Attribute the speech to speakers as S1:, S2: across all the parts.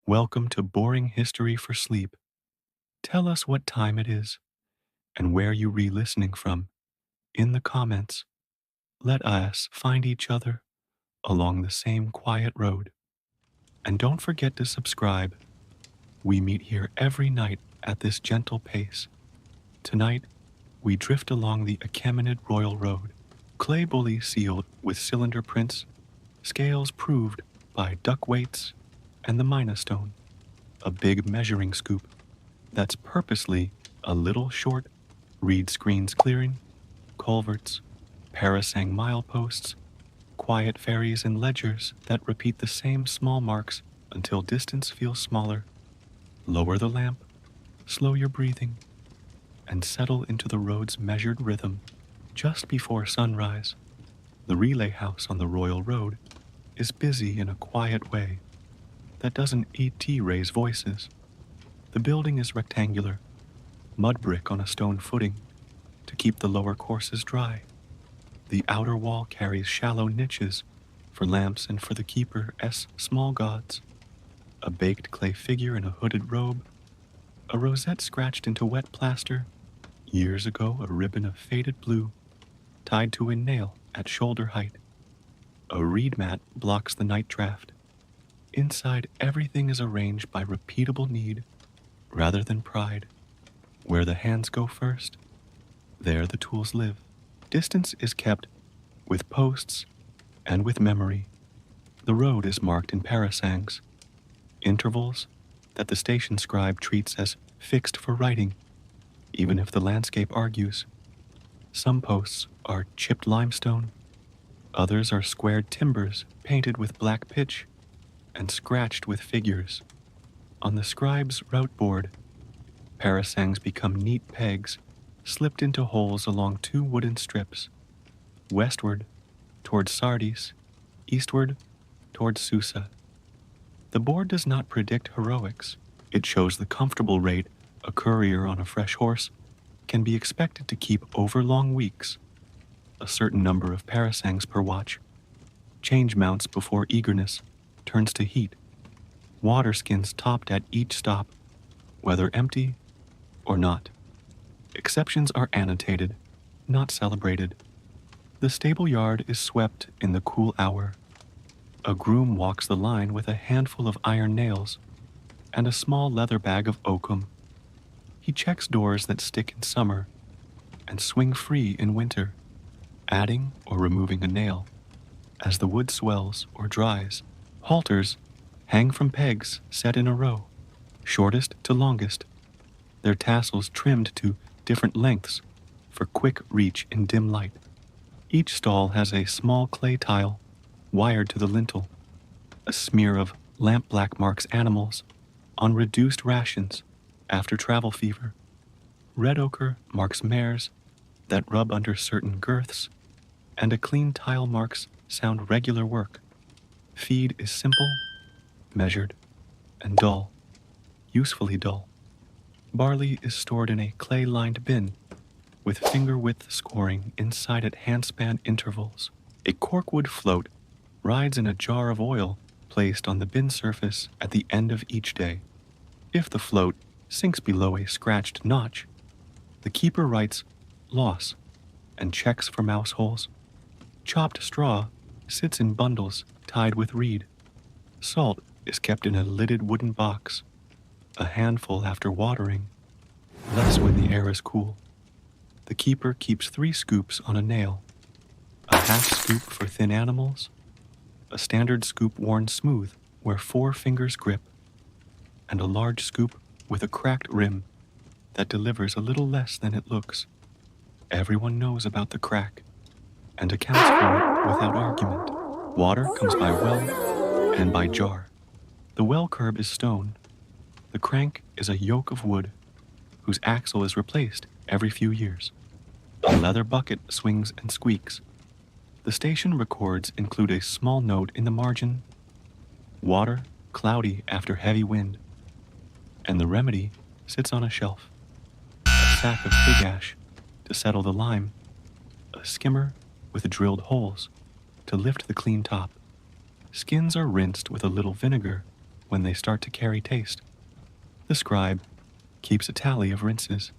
S1: Welcome to Boring History for Sleep. Tell us what time it is and where you re-listening from in the comments. Let us find each other along the same quiet road. And don't forget to subscribe. We meet here every night at this gentle pace. Tonight, we drift along the Achaemenid Royal Road, clay bully sealed with cylinder prints, scales proved by duck weights, and the Mina stone, a big measuring scoop that's purposely a little short, reed screens clearing, culverts, parasang mileposts, quiet ferries and ledgers that repeat the same small marks until distance feels smaller. Lower the lamp, slow your breathing, and settle into the road's measured rhythm. Just before sunrise, the relay house on the Royal Road is busy in a quiet way that doesn't raise voices. The building is rectangular, mud brick on a stone footing to keep the lower courses dry. The outer wall carries shallow niches for lamps and for the keeper's small gods. A baked clay figure in a hooded robe, a rosette scratched into wet plaster, years ago a ribbon of faded blue tied to a nail at shoulder height. A reed mat blocks the night draft. Inside, everything is arranged by repeatable need rather than pride. Where the hands go first, there the tools live. Distance is kept with posts and with memory. The road is marked in parasangs, intervals that the station scribe treats as fixed for writing, even if the landscape argues. Some posts are chipped limestone, others are squared timbers painted with black pitch and scratched with figures. On the scribe's route board, parasangs become neat pegs slipped into holes along two wooden strips, westward toward Sardis, eastward toward Susa. The board does not predict heroics. It shows the comfortable rate a courier on a fresh horse can be expected to keep over long weeks, a certain number of parasangs per watch. Change mounts before eagerness turns to heat. Water skins topped at each stop, whether empty or not. Exceptions are annotated, not celebrated. The stable yard is swept in the cool hour. A groom walks the line with a handful of iron nails and a small leather bag of oakum. He checks doors that stick in summer and swing free in winter, adding or removing a nail as the wood swells or dries. Halters hang from pegs set in a row, shortest to longest, their tassels trimmed to different lengths for quick reach in dim light. Each stall has a small clay tile wired to the lintel. A smear of lampblack marks animals on reduced rations after travel fever. Red ochre marks mares that rub under certain girths, and a clean tile marks sound regular work. Feed is simple, measured, and dull, usefully dull. Barley is stored in a clay-lined bin with finger-width scoring inside at handspan intervals. A corkwood float rides in a jar of oil placed on the bin surface at the end of each day. If the float sinks below a scratched notch, the keeper writes loss and checks for mouse holes. Chopped straw sits in bundles tied with reed. Salt is kept in a lidded wooden box, a handful after watering, less when the air is cool. The keeper keeps 3 scoops on a nail, a half scoop for thin animals, a standard scoop worn smooth where 4 fingers grip, and a large scoop with a cracked rim that delivers a little less than it looks. Everyone knows about the crack and accounts for it without argument. Water comes by well and by jar. The well curb is stone. The crank is a yoke of wood whose axle is replaced every few years. A leather bucket swings and squeaks. The station records include a small note in the margin: water cloudy after heavy wind. And the remedy sits on a shelf. A sack of pig ash to settle the lime. A skimmer with drilled holes to lift the clean top. Skins are rinsed with a little vinegar when they start to carry taste. The scribe keeps a tally of rinses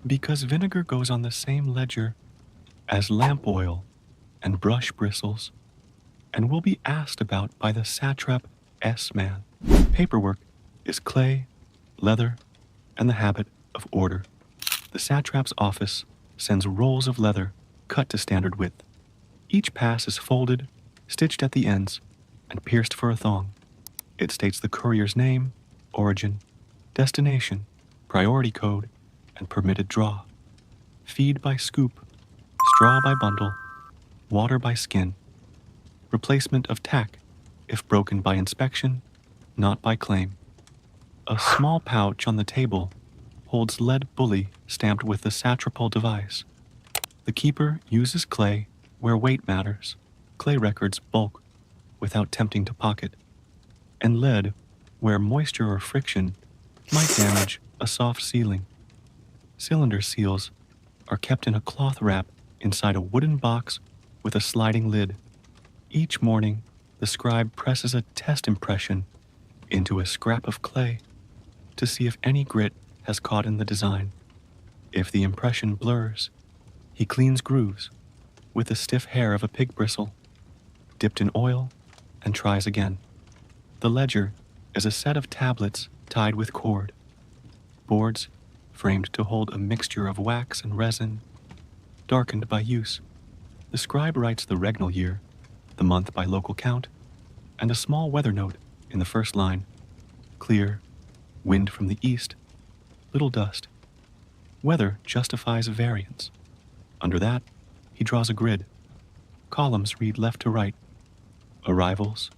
S1: because vinegar goes on the same ledger as lamp oil and brush bristles and will be asked about by the satrap S-man. Paperwork is clay, leather, and the habit of order. The satrap's office sends rolls of leather cut to standard width. Each pass is folded, stitched at the ends, and pierced for a thong. It states the courier's name, origin, destination, priority code, and permitted draw. Feed by scoop, straw by bundle, water by skin. Replacement of tack if broken by inspection, not by claim. A small pouch on the table holds lead bully stamped with the satrapal device. The keeper uses clay where weight matters. Clay records bulk without tempting to pocket, and lead where moisture or friction might damage a soft ceiling. Cylinder seals are kept in a cloth wrap inside a wooden box with a sliding lid. Each morning, the scribe presses a test impression into a scrap of clay to see if any grit has caught in the design. If the impression blurs, he cleans grooves with the stiff hair of a pig bristle, dipped in oil, and tries again. The ledger is a set of tablets tied with cord, boards framed to hold a mixture of wax and resin, darkened by use. The scribe writes the regnal year, the month by local count, and a small weather note in the first line. Clear, wind from the east, little dust. Weather justifies variance. Under that, he draws a grid. Columns read left to right. Arrivals,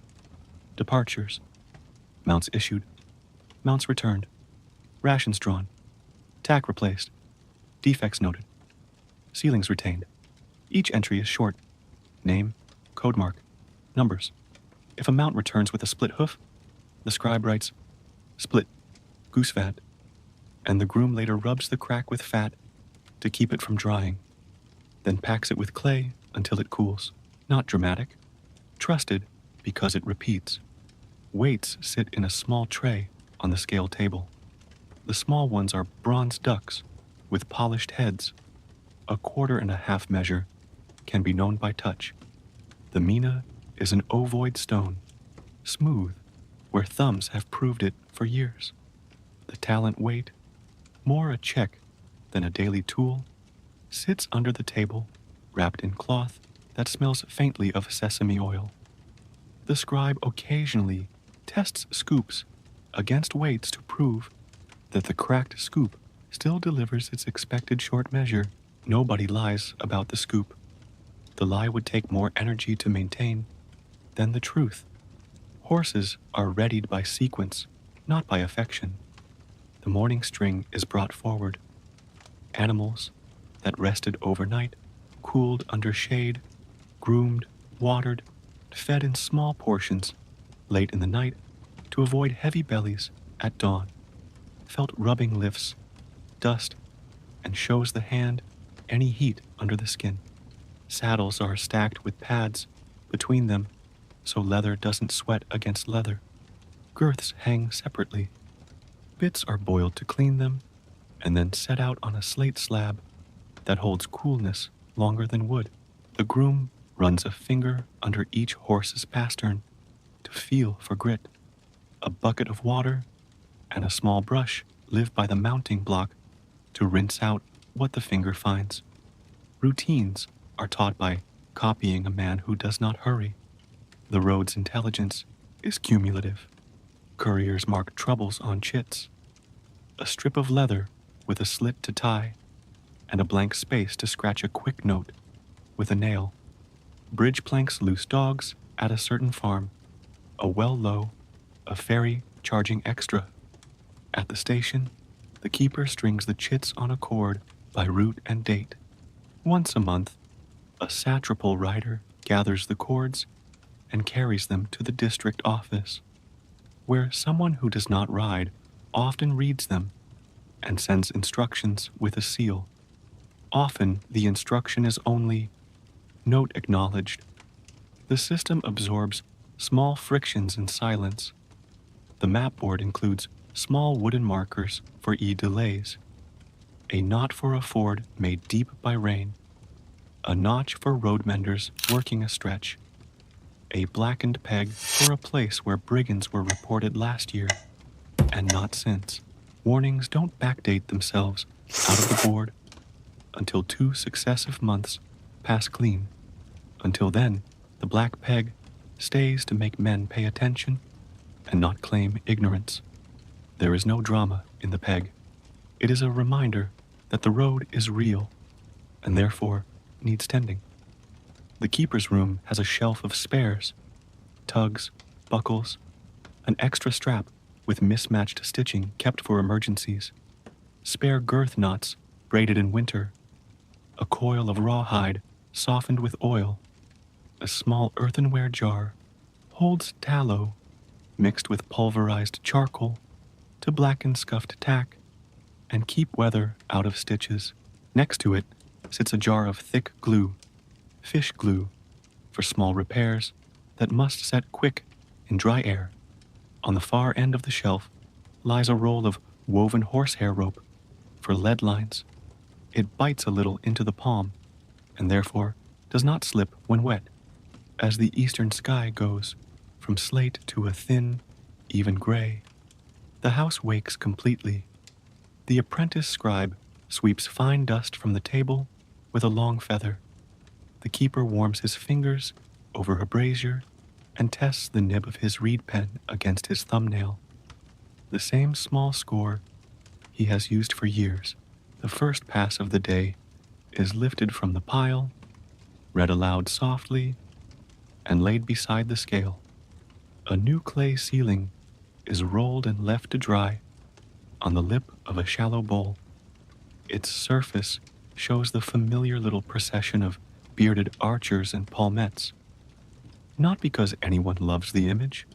S1: departures, mounts issued, mounts returned, rations drawn, tack replaced, defects noted, ceilings retained. Each entry is short. Name, code mark, numbers. If a mount returns with a split hoof, the scribe writes, split, goose fat, and the groom later rubs the crack with fat to keep it from drying, then packs it with clay until it cools. Not dramatic, trusted because it repeats. Weights sit in a small tray on the scale table. The small ones are bronze ducks with polished heads. A 1/4 measure can be known by touch. The mina is an ovoid stone, smooth, where thumbs have proved it for years. The talent weight, more a check than a daily tool, sits under the table, wrapped in cloth that smells faintly of sesame oil. The scribe occasionally tests scoops against weights to prove that the cracked scoop still delivers its expected short measure. Nobody lies about the scoop. The lie would take more energy to maintain than the truth. Horses are readied by sequence, not by affection. The morning string is brought forward. Animals that rested overnight, cooled under shade, groomed, watered, fed in small portions late in the night to avoid heavy bellies at dawn, felt rubbing lifts, dust, and shows the hand any heat under the skin. Saddles are stacked with pads between them so leather doesn't sweat against leather. Girths hang separately. Bits are boiled to clean them and then set out on a slate slab that holds coolness longer than wood. The groom runs a finger under each horse's pastern to feel for grit. A bucket of water and a small brush live by the mounting block to rinse out what the finger finds. Routines are taught by copying a man who does not hurry. The road's intelligence is cumulative. Couriers mark troubles on chits. A strip of leather with a slit to tie, and a blank space to scratch a quick note with a nail. Bridge planks loose dogs at a certain farm. A well low, a ferry charging extra. At the station, the keeper strings the chits on a cord by route and date. Once a month, a satrapal rider gathers the cords and carries them to the district office, where someone who does not ride often reads them and sends instructions with a seal. Often the instruction is only note acknowledged. The system absorbs small frictions in silence. The map board includes small wooden markers for delays, a knot for a ford made deep by rain, a notch for road menders working a stretch, a blackened peg for a place where brigands were reported last year, and not since. Warnings don't backdate themselves out of the board until 2 successive months pass clean. Until then, the black peg stays to make men pay attention and not claim ignorance. There is no drama in the peg. It is a reminder that the road is real and therefore needs tending. The keeper's room has a shelf of spares, tugs, buckles, an extra strap with mismatched stitching kept for emergencies, spare girth knots braided in winter, a coil of rawhide softened with oil, a small earthenware jar holds tallow mixed with pulverized charcoal to blacken scuffed tack and keep weather out of stitches. Next to it sits a jar of thick glue, fish glue, for small repairs that must set quick in dry air. On the far end of the shelf lies a roll of woven horsehair rope for lead lines. It bites a little into the palm and therefore does not slip when wet. As the eastern sky goes from slate to a thin, even gray, the house wakes completely. The apprentice scribe sweeps fine dust from the table with a long feather. The keeper warms his fingers over a brazier and tests the nib of his reed pen against his thumbnail. The same small score he has used for years. The first pass of the day is lifted from the pile, read aloud softly, and laid beside the scale. A new clay ceiling is rolled and left to dry on the lip of a shallow bowl. Its surface shows the familiar little procession of bearded archers and palmettes, not because anyone loves the image,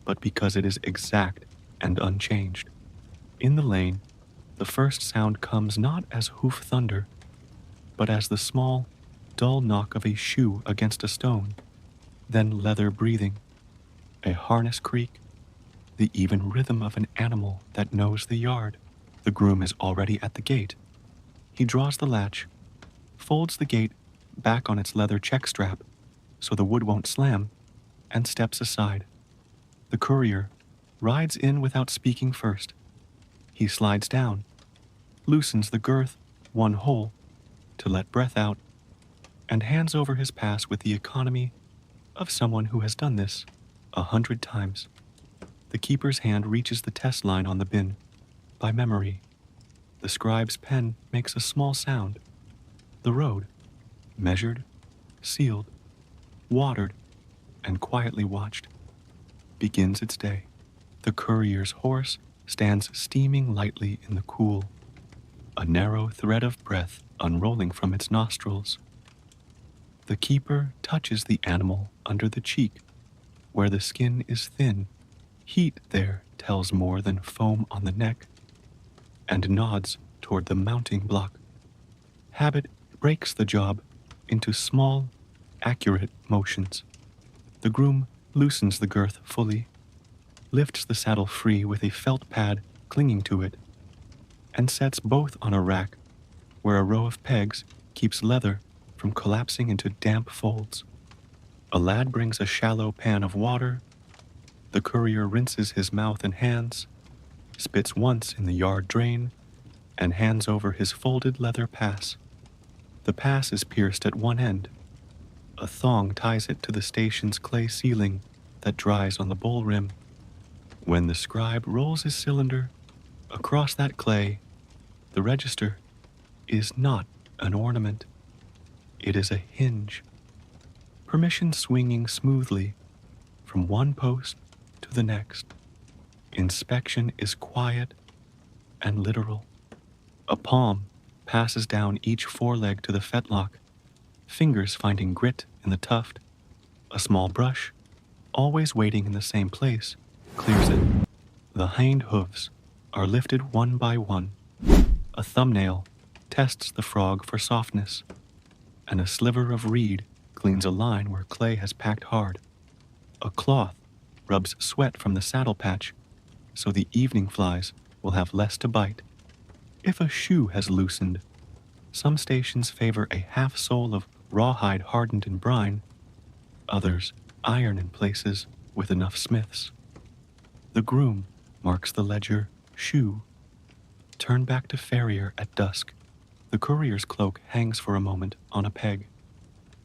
S1: but because it is exact and unchanged. In the lane, the first sound comes not as hoof thunder, but as the small, dull knock of a shoe against a stone, then leather breathing, a harness creak, the even rhythm of an animal that knows the yard. The groom is already at the gate. He draws the latch, folds the gate back on its leather check strap so the wood won't slam, and steps aside. The courier rides in without speaking first. He slides down, loosens the girth one hole to let breath out, and hands over his pass with the economy of someone who has done this 100 times. The keeper's hand reaches the test line on the bin by memory. The scribe's pen makes a small sound. The road, measured, sealed, watered, and quietly watched, begins its day. The courier's horse stands steaming lightly in the cool, a narrow thread of breath unrolling from its nostrils. The keeper touches the animal under the cheek, where the skin is thin. Heat there tells more than foam on the neck, and nods toward the mounting block. Habit breaks the job into small, accurate motions. The groom loosens the girth fully, lifts the saddle free with a felt pad clinging to it, and sets both on a rack where a row of pegs keeps leather from collapsing into damp folds. A lad brings a shallow pan of water. The courier rinses his mouth and hands, spits once in the yard drain, and hands over his folded leather pass. The pass is pierced at one end. A thong ties it to the station's clay ceiling that dries on the bowl rim. When the scribe rolls his cylinder across that clay, the register is not an ornament. It is a hinge, permission swinging smoothly from one post to the next. Inspection is quiet and literal. A palm passes down each foreleg to the fetlock, fingers finding grit in the tuft. A small brush, always waiting in the same place, clears it. The hind hooves are lifted one by one. A thumbnail tests the frog for softness, and a sliver of reed cleans a line where clay has packed hard. A cloth rubs sweat from the saddle patch so the evening flies will have less to bite. If a shoe has loosened, some stations favor a half sole of rawhide hardened in brine, others iron in places with enough smiths. The groom marks the ledger shoe. Turn back to farrier at dusk. The courier's cloak hangs for a moment on a peg.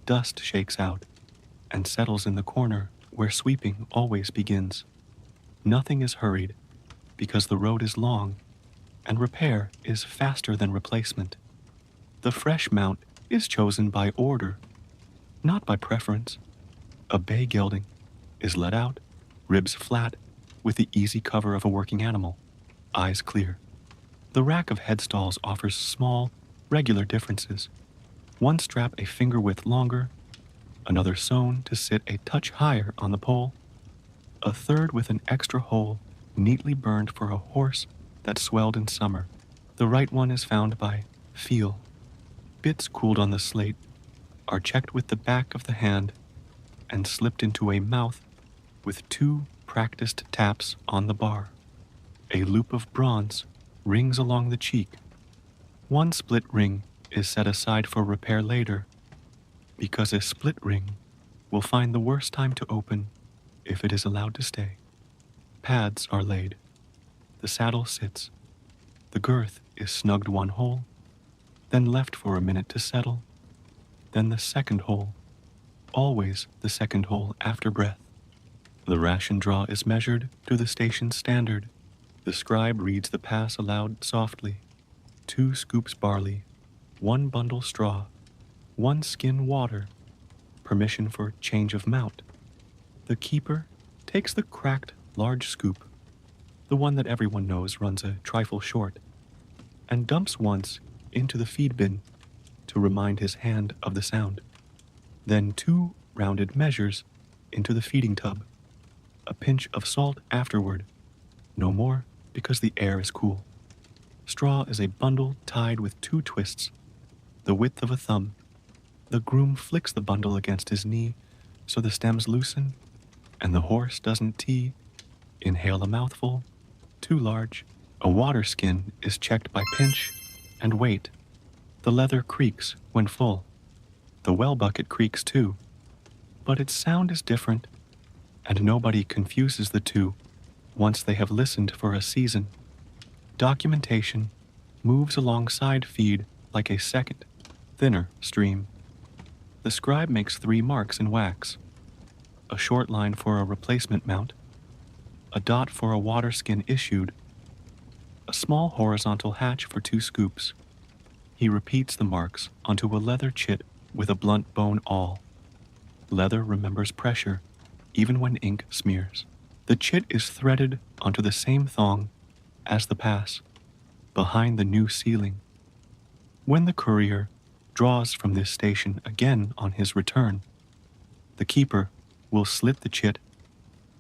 S1: Dust shakes out and settles in the corner where sweeping always begins. Nothing is hurried because the road is long and repair is faster than replacement. The fresh mount is chosen by order, not by preference. A bay gelding is let out, ribs flat, with the easy cover of a working animal, eyes clear. The rack of headstalls offers small, regular differences. One strap a finger width longer, another sewn to sit a touch higher on the pole, a third with an extra hole neatly burned for a horse that swelled in summer. The right one is found by feel. Bits cooled on the slate are checked with the back of the hand and slipped into a mouth with 2 practiced taps on the bar. A loop of bronze rings along the cheek. One split ring is set aside for repair later, because a split ring will find the worst time to open if it is allowed to stay. Pads are laid. The saddle sits. The girth is snugged one hole, then left for a minute to settle, then the second hole, always the second hole after breath. The ration draw is measured to the station standard. The scribe reads the pass aloud softly. 2 scoops barley, 1 bundle straw, 1 skin water, permission for change of mount. The keeper takes the cracked large scoop, the one that everyone knows runs a trifle short, and dumps once into the feed bin to remind his hand of the sound. Then 2 rounded measures into the feeding tub, a pinch of salt afterward, no more because the air is cool. Straw is a bundle tied with 2 twists, the width of a thumb. The groom flicks the bundle against his knee so the stems loosen and the horse doesn't tee. Inhale a mouthful, too large. A water skin is checked by pinch and weight. The leather creaks when full. The well bucket creaks too, but its sound is different, and nobody confuses the two once they have listened for a season. Documentation moves alongside feed like a second, thinner stream. The scribe makes 3 marks in wax, a short line for a replacement mount, a dot for a water skin issued, a small horizontal hatch for 2 scoops. He repeats the marks onto a leather chit with a blunt bone awl. Leather remembers pressure, even when ink smears. The chit is threaded onto the same thong as the pass, behind the new ceiling. When the courier draws from this station again on his return, the keeper will slit the chit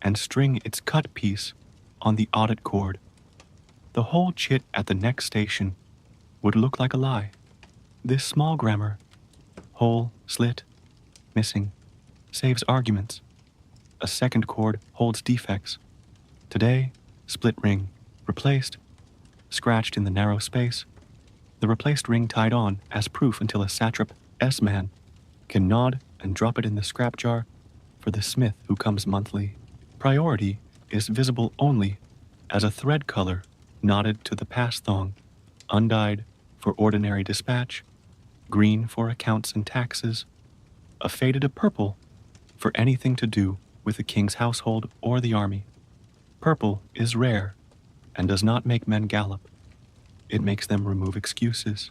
S1: and string its cut piece on the audit cord. The whole chit at the next station would look like a lie. This small grammar, whole, slit, missing, saves arguments. A second cord holds defects. Today, split ring, replaced, scratched in the narrow space. The replaced ring tied on as proof until a satrap S-man can nod and drop it in the scrap jar for the smith who comes monthly. Priority is visible only as a thread color knotted to the pass thong, undyed for ordinary dispatch, green for accounts and taxes, a faded a purple for anything to do with the king's household or the army. Purple is rare and does not make men gallop. It makes them remove excuses.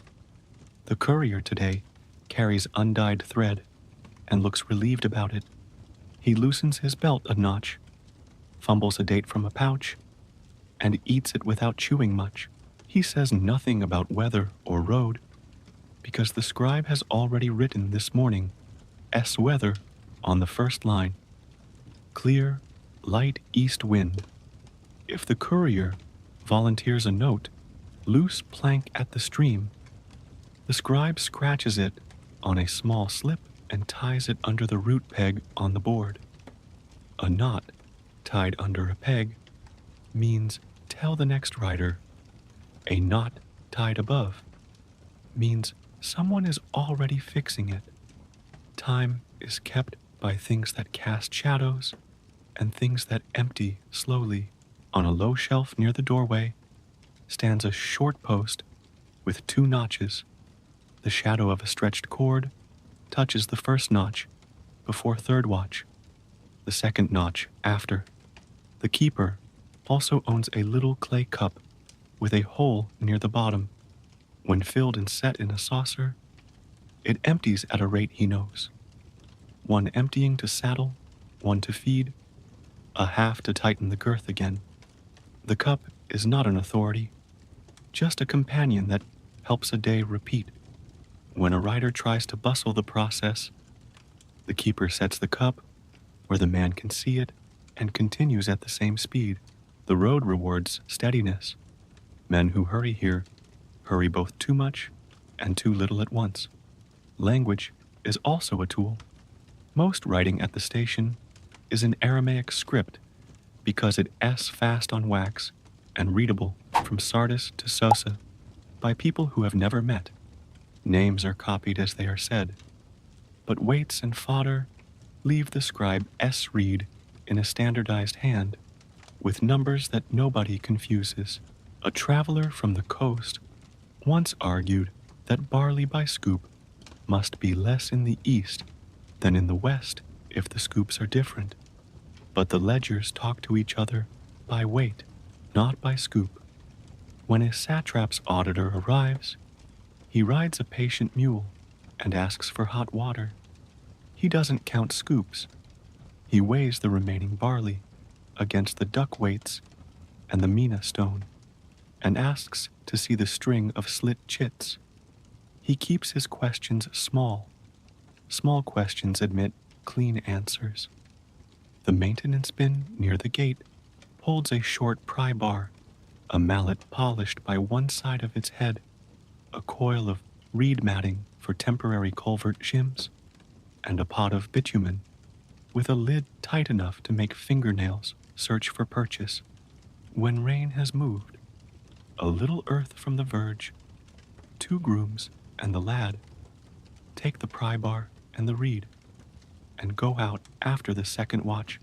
S1: The courier today carries undyed thread and looks relieved about it. He loosens his belt a notch, fumbles a date from a pouch, and eats it without chewing much. He says nothing about weather or road, because the scribe has already written this morning S-weather on the first line. Clear, light east wind. If the courier volunteers a note, loose plank at the stream, the scribe scratches it on a small slip and ties it under the root peg on the board. A knot tied under a peg means Tell the next rider a knot tied above means someone is already fixing it. Time is kept by things that cast shadows and things that empty slowly. On a low shelf near the doorway stands a short post with two notches. The shadow of a stretched cord touches the first notch before third watch, the second notch after. The keeper also owns a little clay cup with a hole near the bottom. When filled and set in a saucer, it empties at a rate he knows. One emptying to saddle, one to feed, a half to tighten the girth again. The cup is not an authority, just a companion that helps a day repeat. When a rider tries to bustle the process, the keeper sets the cup where the man can see it and continues at the same speed. The road rewards steadiness. Men who hurry here hurry both too much and too little at once. Language is also a tool. Most writing at the station is in Aramaic script because it's fast on wax and readable from Sardis to Sosa by people who have never met. Names are copied as they are said, but weights and fodder leave the scribe read in a standardized hand with numbers that nobody confuses. A traveler from the coast once argued that barley by scoop must be less in the east than in the west if the scoops are different. But the ledgers talk to each other by weight, not by scoop. When a satrap's auditor arrives, he rides a patient mule and asks for hot water. He doesn't count scoops. He weighs the remaining barley against the duck weights and the mina stone, and asks to see the string of slit chits. He keeps his questions small. Small questions admit clean answers. The maintenance bin near the gate holds a short pry bar, a mallet polished by one side of its head, a coil of reed matting for temporary culvert shims, and a pot of bitumen with a lid tight enough to make fingernails search for purchase. When rain has moved, a little earth from the verge, two grooms and the lad take the pry bar and the reed and go out after the second watch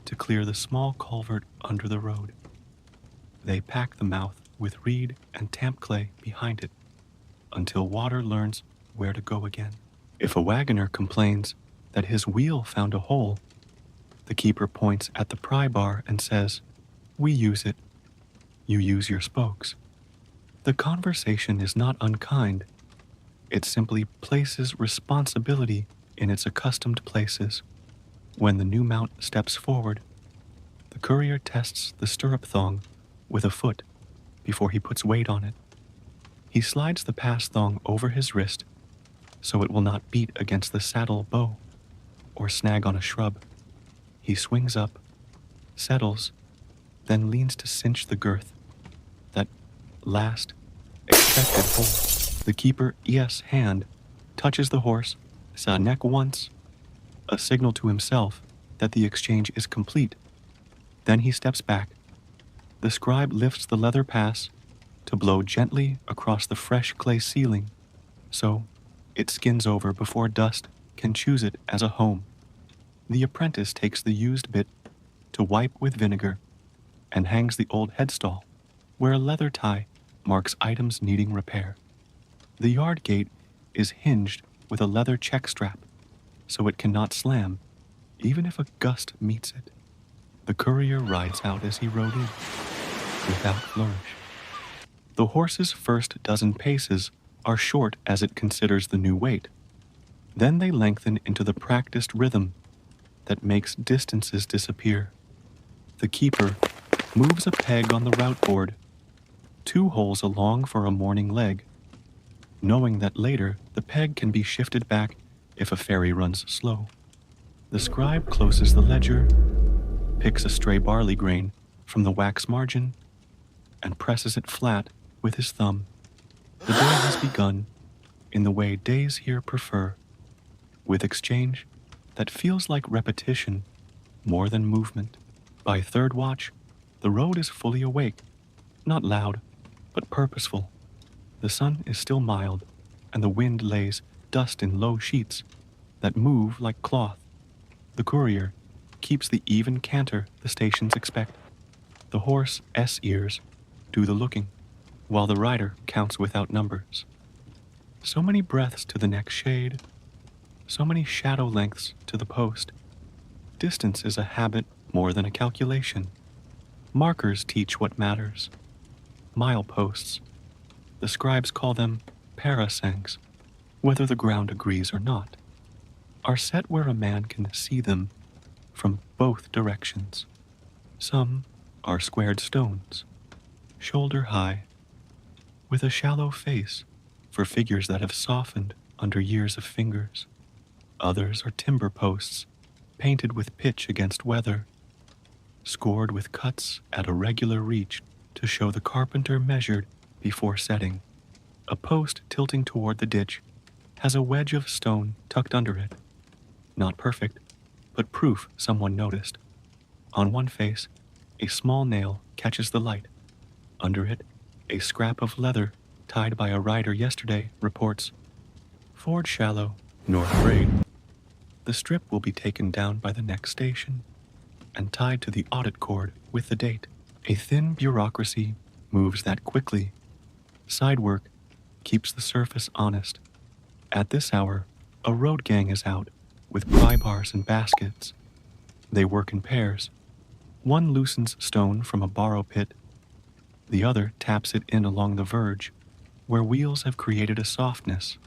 S1: to clear the small culvert under the road. They pack the mouth with reed and tamp clay behind it until water learns where to go again. If a wagoner complains that his wheel found a hole, the keeper points at the pry bar and says, "We use it. You use your spokes." The conversation is not unkind. It simply places responsibility in its accustomed places. When the new mount steps forward, the courier tests the stirrup thong with a foot before he puts weight on it. He slides the pass thong over his wrist so it will not beat against the saddle bow or snag on a shrub. He swings up, settles, then leans to cinch the girth, that last expected hold. The keeper hand touches the horse sa neck once, a signal to himself that the exchange is complete. Then he steps back. The scribe lifts the leather pass to blow gently across the fresh clay ceiling, so it skins over before dust can choose it as a home. The apprentice takes the used bit to wipe with vinegar and hangs the old headstall where a leather tie marks items needing repair. The yard gate is hinged with a leather check strap so it cannot slam, even if a gust meets it. The courier rides out as he rode in, without flourish. The horse's first dozen paces are short as it considers the new weight. Then they lengthen into the practiced rhythm that makes distances disappear. The keeper moves a peg on the route board, 2 holes along for a morning leg, knowing that later the peg can be shifted back if a ferry runs slow. The scribe closes the ledger, picks a stray barley grain from the wax margin, and presses it flat with his thumb. The day has begun in the way days here prefer, with exchange that feels like repetition more than movement. By third watch, the road is fully awake not loud, but purposeful. The sun is still mild, and the wind lays dust in low sheets that move like cloth. The courier keeps the even canter the stations expect. The horse ears do the looking, while the rider counts without numbers. So many breaths to the next shade, so many shadow lengths to the post. Distance is a habit more than a calculation. Markers teach what matters. Mileposts. The scribes call them parasangs, whether the ground agrees or not, are set where a man can see them from both directions. Some are squared stones, shoulder high, with a shallow face for figures that have softened under years of fingers. Others are timber posts, painted with pitch against weather, scored with cuts at a regular reach to show the carpenter measured before setting. A post tilting toward the ditch has a wedge of stone tucked under it. Not perfect, but proof someone noticed. On one face, a small nail catches the light. Under it, a scrap of leather tied by a rider yesterday reports, "Ford shallow, north grade." The strip will be taken down by the next station and tied to the audit cord with the date. A thin bureaucracy moves that quickly. Side work keeps the surface honest. At this hour, a road gang is out with pry bars and baskets. They work in pairs. One loosens stone from a borrow pit. The other taps it in along the verge, where wheels have created a softness.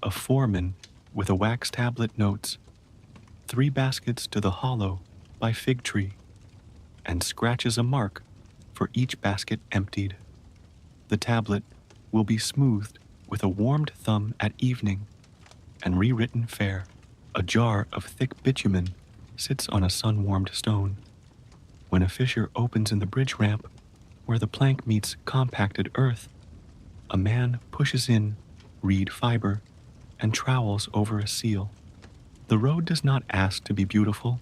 S1: A foreman with a wax tablet notes, 3 baskets to the hollow by fig tree, and scratches a mark for each basket emptied. The tablet will be smoothed with a warmed thumb at evening and rewritten fair. A jar of thick bitumen sits on a sun-warmed stone. When a fissure opens in the bridge ramp, where the plank meets compacted earth, a man pushes in reed fiber and trowels over a seal. The road does not ask to be beautiful.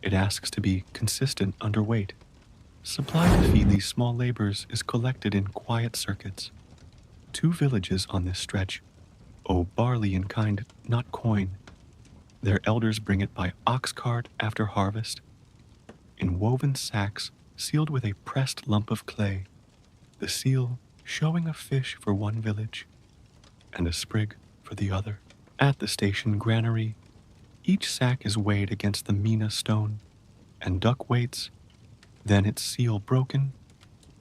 S1: It asks to be consistent underweight. Supply to feed these small labors is collected in quiet circuits. 2 villages on this stretch owe barley in kind, not coin. Their elders bring it by ox cart after harvest, in woven sacks sealed with a pressed lump of clay, the seal showing a fish for one village and a sprig for the other. At the station granary, each sack is weighed against the mina stone and duck weights, then its seal broken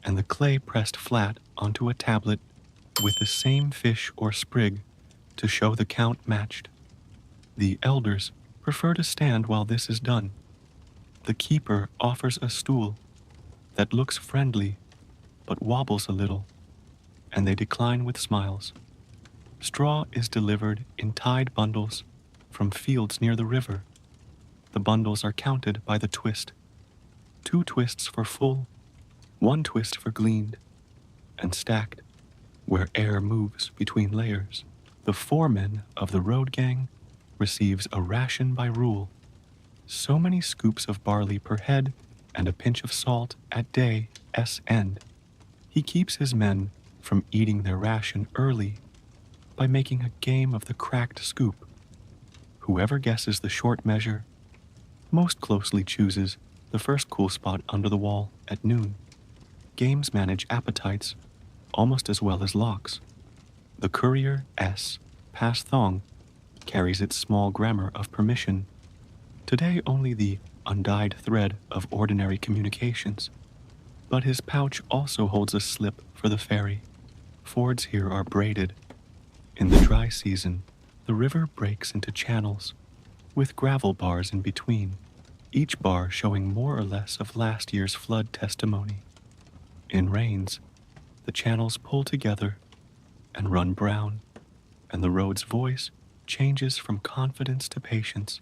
S1: and the clay pressed flat onto a tablet with the same fish or sprig to show the count matched. The elders prefer to stand while this is done. The keeper offers a stool that looks friendly but wobbles a little, and they decline with smiles. Straw is delivered in tied bundles from fields near the river. The bundles are counted by the twist. 2 twists for full, 1 twist for gleaned, and stacked where air moves between layers. The foreman of the road gang receives a ration by rule. So many scoops of barley per head and a pinch of salt at day's end. He keeps his men from eating their ration early by making a game of the cracked scoop. Whoever guesses the short measure most closely chooses the first cool spot under the wall at noon. Games manage appetites almost as well as locks. The courier pass thong carries its small grammar of permission. Today only the undyed thread of ordinary communications, but his pouch also holds a slip for the ferry. Fords here are braided. In the dry season, the river breaks into channels, with gravel bars in between, each bar showing more or less of last year's flood testimony. In rains, the channels pull together and run brown, and the road's voice changes from confidence to patience.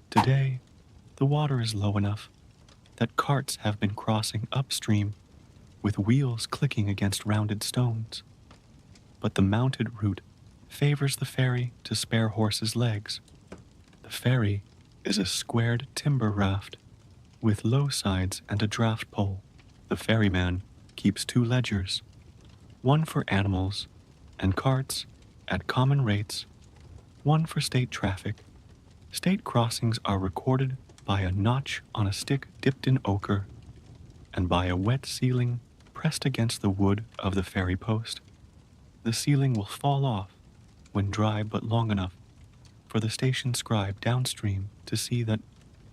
S1: Today, the water is low enough that carts have been crossing upstream with wheels clicking against rounded stones. But the mounted route favors the ferry to spare horses' legs. The ferry is a squared timber raft with low sides and a draft pole. The ferryman keeps two ledgers, one for animals and carts at common rates, one for state traffic. State crossings are recorded by a notch on a stick dipped in ochre and by a wet ceiling pressed against the wood of the ferry post. The ceiling will fall off when dry but long enough for the station scribe downstream to see that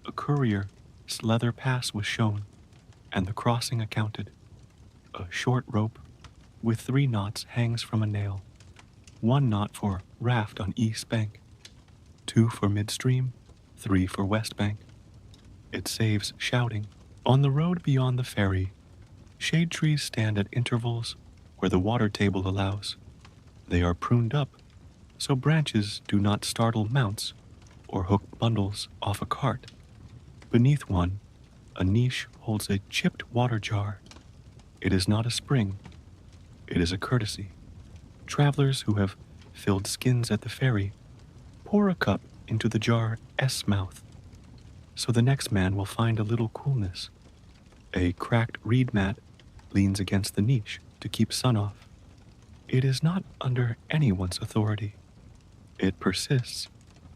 S1: a courier's leather pass was shown and the crossing accounted. A short rope with 3 knots hangs from a nail, 1 knot for raft on east bank, 2 for midstream, 3 for west bank. It saves shouting. On the road beyond the ferry, shade trees stand at intervals where the water table allows. They are pruned up so branches do not startle mounts or hook bundles off a cart. Beneath one, a niche holds a chipped water jar. It is not a spring, it is a courtesy. Travelers who have filled skins at the ferry pour a cup into the jar's mouth, so the next man will find a little coolness. A cracked reed mat leans against the niche to keep sun off. It is not under anyone's authority. It persists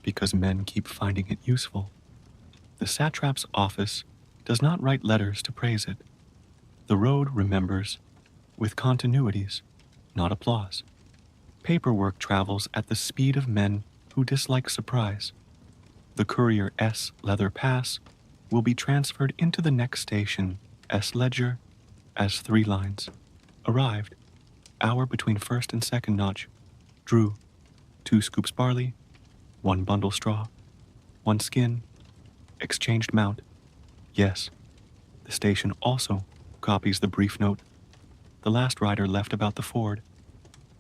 S1: because men keep finding it useful. The satrap's office does not write letters to praise it. The road remembers with continuities, not applause. Paperwork travels at the speed of men who dislike surprise. The courier's leather pass will be transferred into the next station S ledger as 3 lines. Arrived, hour between first and second notch. Drew, 2 scoops barley, 1 bundle straw, 1 skin. Exchanged mount. Yes, the station also copies the brief note. The last rider left about the ford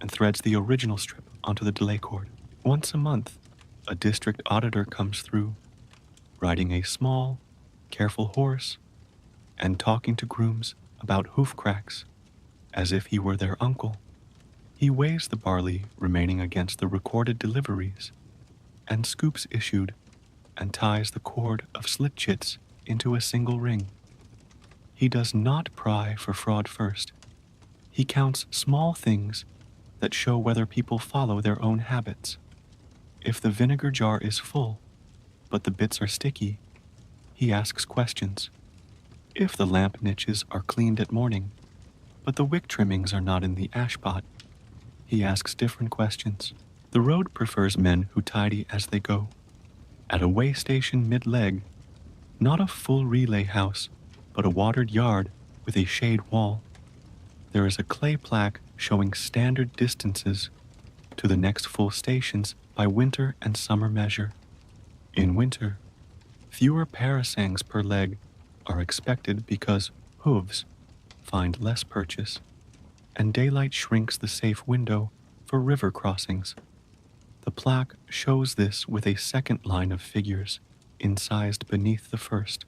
S1: and threads the original strip onto the delay cord. Once a month, a district auditor comes through, riding a small, careful horse and talking to grooms about hoof cracks as if he were their uncle. He weighs the barley remaining against the recorded deliveries and scoops issued and ties the cord of slit chits into a single ring. He does not pry for fraud first. He counts small things that show whether people follow their own habits. If the vinegar jar is full, but the bits are sticky, he asks questions. If the lamp niches are cleaned at morning, but the wick trimmings are not in the ash pot, he asks different questions. The road prefers men who tidy as they go. At a way station mid-leg, not a full relay house, but a watered yard with a shade wall. There is a clay plaque showing standard distances to the next full stations by winter and summer measure. In winter, fewer parasangs per leg are expected because hooves find less purchase, and daylight shrinks the safe window for river crossings. The plaque shows this with a second line of figures incised beneath the first.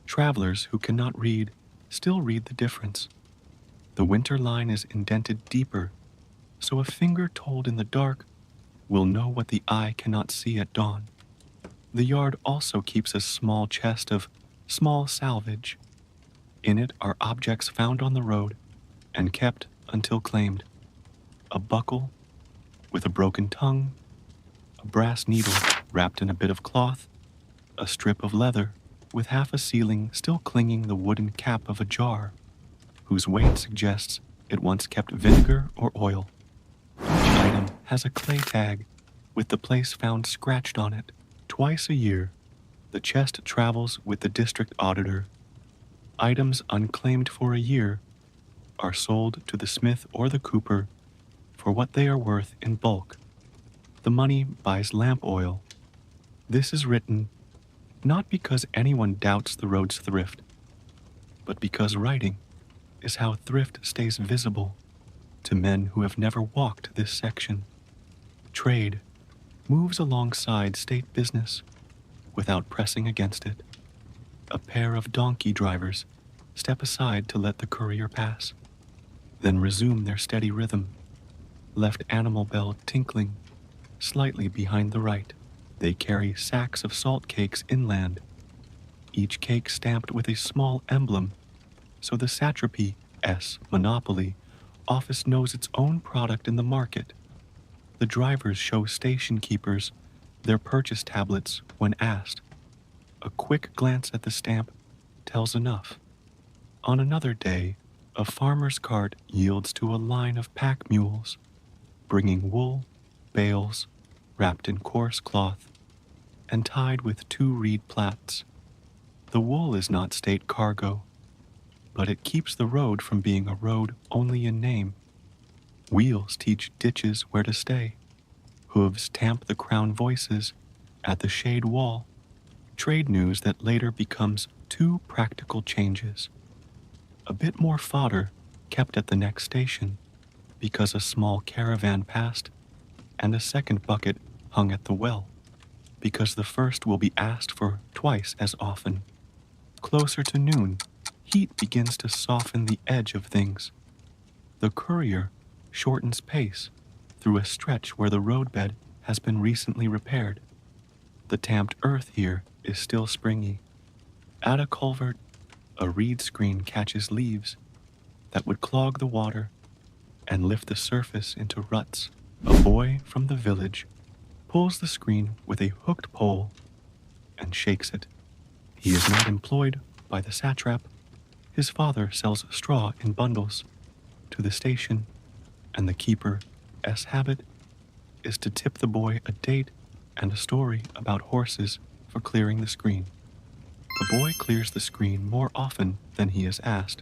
S1: Travelers who cannot read still read the difference. The winter line is indented deeper, so a finger told in the dark will know what the eye cannot see at dawn. The yard also keeps a small chest of small salvage. In it are objects found on the road and kept until claimed. A buckle with a broken tongue, a brass needle wrapped in a bit of cloth, a strip of leather with half a ceiling still clinging the wooden cap of a jar, whose weight suggests it once kept vinegar or oil. Each item has a clay tag with the place found scratched on it. Twice a year, the chest travels with the district auditor. Items unclaimed for a year are sold to the smith or the cooper for what they are worth in bulk. The money buys lamp oil. This is written not because anyone doubts the road's thrift, but because writing is how thrift stays visible to men who have never walked this section. Trade moves alongside state business without pressing against it. A pair of donkey drivers step aside to let the courier pass, then resume their steady rhythm, left animal bell tinkling slightly behind the right. They carry sacks of salt cakes inland, each cake stamped with a small emblem, so the satrapy S monopoly office knows its own product in the market. The drivers show station keepers their purchase tablets when asked. A quick glance at the stamp tells enough. On another day, a farmer's cart yields to a line of pack mules, bringing wool, bales, wrapped in coarse cloth, and tied with 2 reed plats. The wool is not state cargo, but it keeps the road from being a road only in name. Wheels teach ditches where to stay. Hooves tamp the crown voices at the shade wall. Trade news that later becomes 2 practical changes. A bit more fodder kept at the next station because a small caravan passed, and a second bucket hung at the well because the first will be asked for twice as often. Closer to noon, heat begins to soften the edge of things. The courier shortens pace through a stretch where the roadbed has been recently repaired. The tamped earth here is still springy. At a culvert, a reed screen catches leaves that would clog the water and lift the surface into ruts. A boy from the village pulls the screen with a hooked pole and shakes it. He is not employed by the satrap. His father sells straw in bundles to the station, and the keeper's habit is to tip the boy a date and a story about horses for clearing the screen. The boy clears the screen more often than he is asked.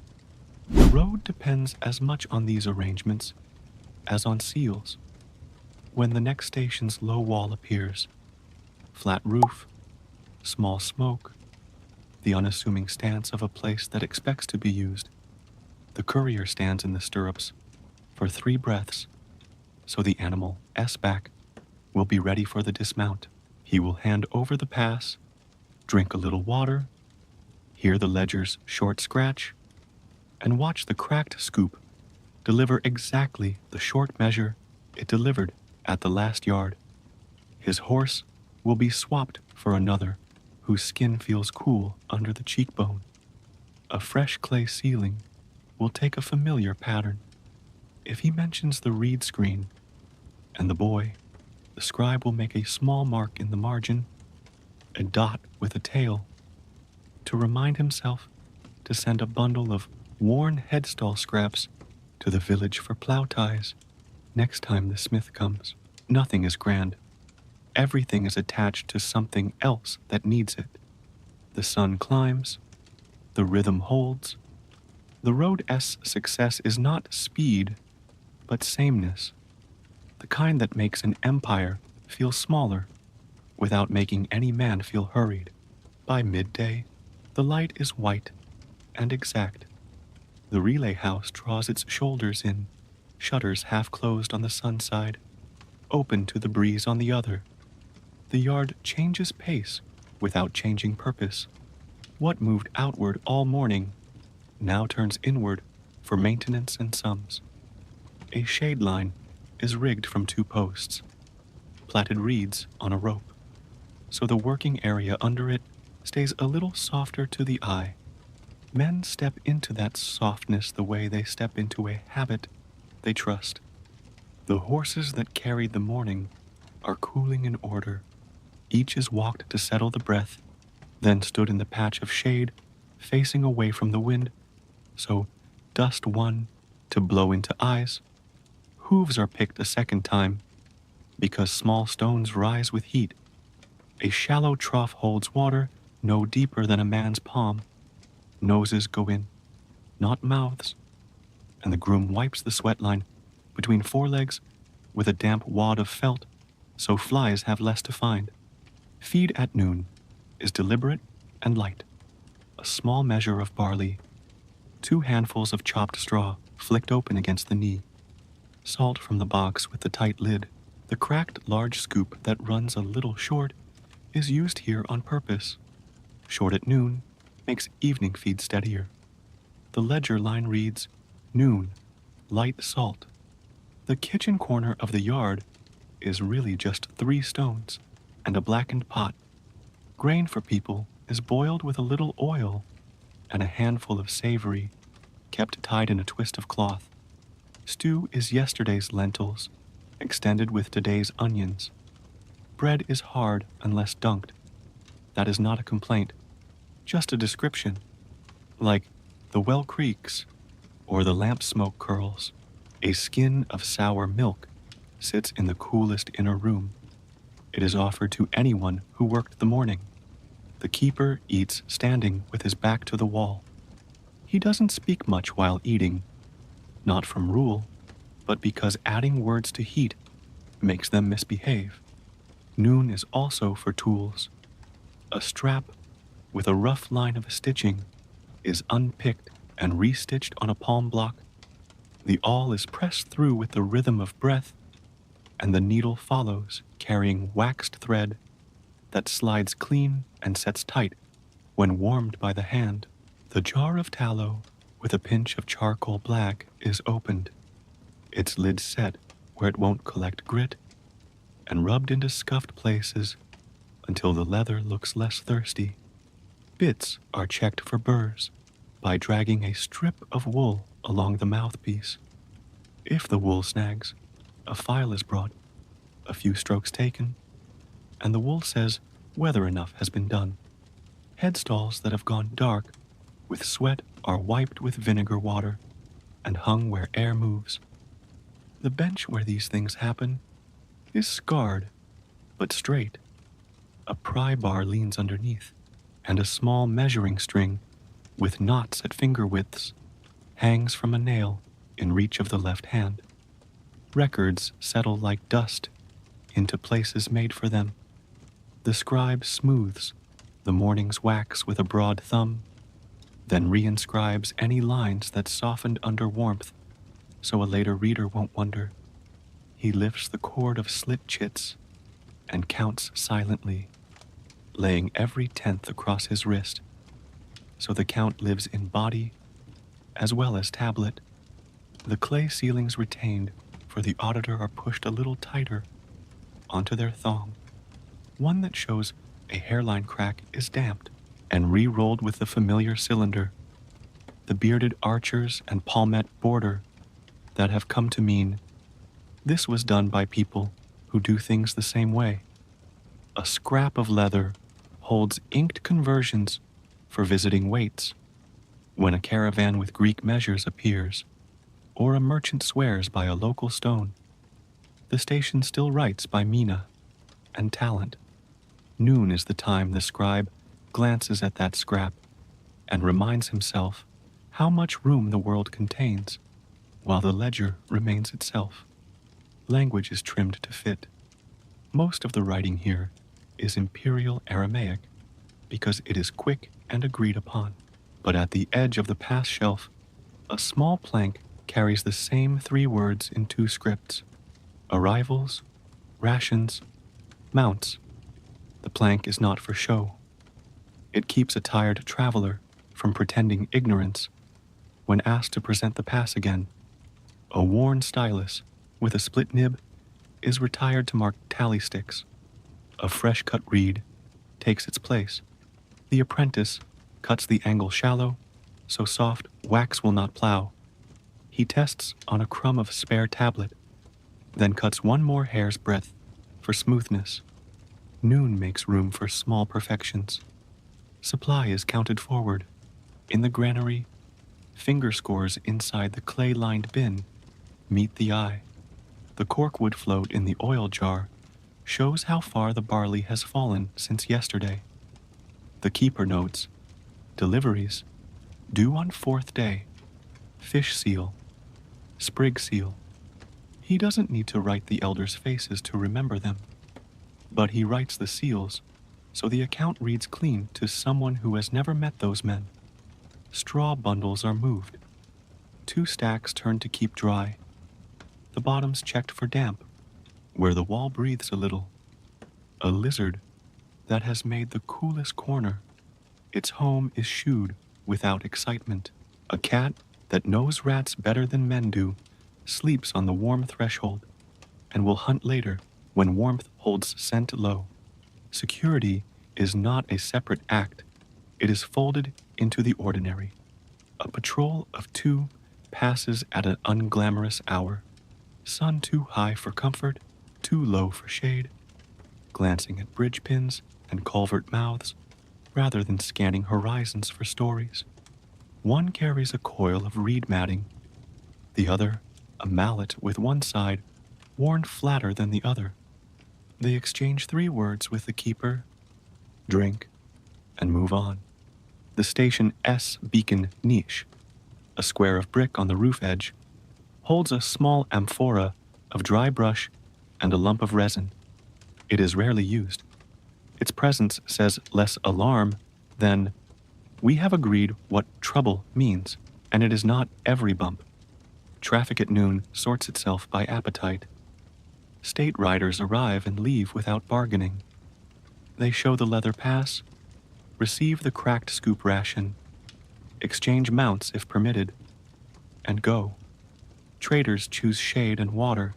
S1: The road depends as much on these arrangements as on seals. When the next station's low wall appears, flat roof, small smoke, the unassuming stance of a place that expects to be used, the courier stands in the stirrups for 3 breaths, so the animal's back will be ready for the dismount. He will hand over the pass, drink a little water, hear the ledger's short scratch, and watch the cracked scoop deliver exactly the short measure it delivered at the last yard. His horse will be swapped for another whose skin feels cool under the cheekbone. A fresh clay ceiling will take a familiar pattern. If he mentions the reed screen and the boy, the scribe will make a small mark in the margin, a dot with a tail, to remind himself to send a bundle of worn headstall scraps to the village for plow ties next time the smith comes. Nothing is grand. Everything is attached to something else that needs it. The sun climbs, the rhythm holds. The road's success is not speed, but sameness, the kind that makes an empire feel smaller without making any man feel hurried. By midday, the light is white and exact. The relay house draws its shoulders in, shutters half closed on the sun side, open to the breeze on the other. The yard changes pace without changing purpose. What moved outward all morning now turns inward for maintenance and sums. A shade line is rigged from 2 posts, plaited reeds on a rope, so the working area under it stays a little softer to the eye. Men step into that softness the way they step into a habit they trust. The horses that carried the morning are cooling in order. Each is walked to settle the breath, then stood in the patch of shade, facing away from the wind, so dust won to blow into eyes. Hooves are picked a second time, because small stones rise with heat. A shallow trough holds water no deeper than a man's palm. Noses go in, not mouths, and the groom wipes the sweat line between forelegs with a damp wad of felt, so flies have less to find. Feed at noon is deliberate and light. A small measure of barley, 2 handfuls of chopped straw flicked open against the knee, salt from the box with the tight lid. The cracked large scoop that runs a little short is used here on purpose. Short at noon makes evening feed steadier. The ledger line reads, noon, light salt. The kitchen corner of the yard is really just 3 stones and a blackened pot. Grain for people is boiled with a little oil and a handful of savory, kept tied in a twist of cloth. Stew is yesterday's lentils, extended with today's onions. Bread is hard unless dunked. That is not a complaint, just a description, like the well creaks or the lamp smoke curls. A skin of sour milk sits in the coolest inner room. It is offered to anyone who worked the morning. The keeper eats standing with his back to the wall. He doesn't speak much while eating, not from rule, but because adding words to heat makes them misbehave. Noon is also for tools. A strap with a rough line of stitching is unpicked and restitched on a palm block. The awl is pressed through with the rhythm of breath, and the needle follows, carrying waxed thread that slides clean and sets tight when warmed by the hand. The jar of tallow with a pinch of charcoal black is opened, its lid set where it won't collect grit, and rubbed into scuffed places until the leather looks less thirsty. Bits are checked for burrs by dragging a strip of wool along the mouthpiece. If the wool snags, a file is brought, a few strokes taken, and the wool says whether enough has been done. Headstalls that have gone dark with sweat are wiped with vinegar water and hung where air moves. The bench where these things happen is scarred, but straight. A pry bar leans underneath, and a small measuring string with knots at finger widths hangs from a nail in reach of the left hand. Records settle like dust into places made for them. The scribe smooths the morning's wax with a broad thumb, then reinscribes any lines that softened under warmth so a later reader won't wonder. He lifts the cord of slit chits and counts silently, laying every tenth across his wrist, so the count lives in body as well as tablet. The clay ceilings retained for the auditor are pushed a little tighter onto their thong. One that shows a hairline crack is damped and re-rolled with the familiar cylinder, the bearded archers and palmette border that have come to mean this was done by people who do things the same way. A scrap of leather holds inked conversions for visiting weights when a caravan with Greek measures appears, or a merchant swears by a local stone. The station still writes by mina and talent. Noon is the time the scribe glances at that scrap and reminds himself how much room the world contains, while the ledger remains itself. Language is trimmed to fit. Most of the writing here is Imperial Aramaic because it is quick and agreed upon. But at the edge of the pass shelf, a small plank carries the same 3 words in 2 scripts: arrivals, rations, mounts. The plank is not for show. It keeps a tired traveler from pretending ignorance when asked to present the pass again. A worn stylus with a split nib is retired to mark tally sticks. A fresh-cut reed takes its place. The apprentice cuts the angle shallow, so soft wax will not plow. He tests on a crumb of spare tablet, then cuts 1 more hair's breadth for smoothness. Noon makes room for small perfections. Supply is counted forward. In the granary, finger scores inside the clay-lined bin meet the eye. The corkwood float in the oil jar shows how far the barley has fallen since yesterday. The keeper notes, deliveries, due on 4th day, fish seal, sprig seal. He doesn't need to write the elders' faces to remember them, but he writes the seals so the account reads clean to someone who has never met those men. Straw bundles are moved. 2 stacks turned to keep dry. The bottoms checked for damp, where the wall breathes a little. A lizard that has made the coolest corner. Its home is shooed without excitement. A cat that knows rats better than men do sleeps on the warm threshold and will hunt later when warmth holds scent low. Security is not a separate act. It is folded into the ordinary. A patrol of two passes at an unglamorous hour, sun too high for comfort, too low for shade, glancing at bridge pins and culvert mouths rather than scanning horizons for stories. One carries a coil of reed matting, the other a mallet with one side worn flatter than the other. They exchange 3 words with the keeper, drink, and move on. The station S beacon niche, a square of brick on the roof edge, holds a small amphora of dry brush and a lump of resin. It is rarely used. Its presence says less alarm than, we have agreed what trouble means, and it is not every bump. Traffic at noon sorts itself by appetite. State riders arrive and leave without bargaining. They show the leather pass, receive the cracked scoop ration, exchange mounts if permitted, and go. Traders choose shade and water,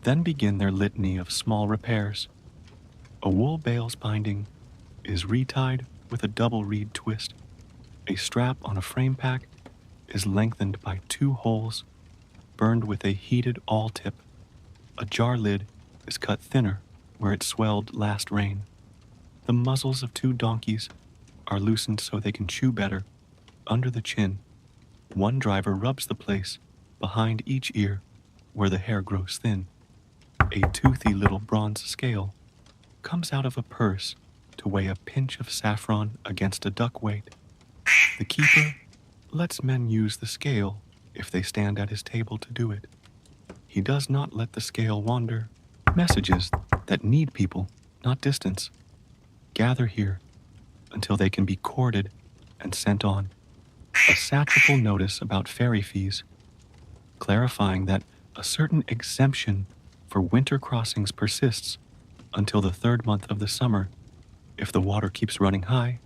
S1: then begin their litany of small repairs. A wool bale's binding is retied with a double reed twist. A strap on a frame pack is lengthened by 2 holes, burned with a heated awl tip. A jar lid is cut thinner where it swelled last rain. The muzzles of 2 donkeys are loosened so they can chew better, under the chin. One driver rubs the place behind each ear where the hair grows thin. A toothy little bronze scale comes out of a purse to weigh a pinch of saffron against a duck weight. The keeper lets men use the scale if they stand at his table to do it. He does not let the scale wander. Messages that need people, not distance, gather here until they can be corded and sent on. A satirical notice about ferry fees, clarifying that a certain exemption for winter crossings persists until the 3rd month of the summer if the water keeps running high,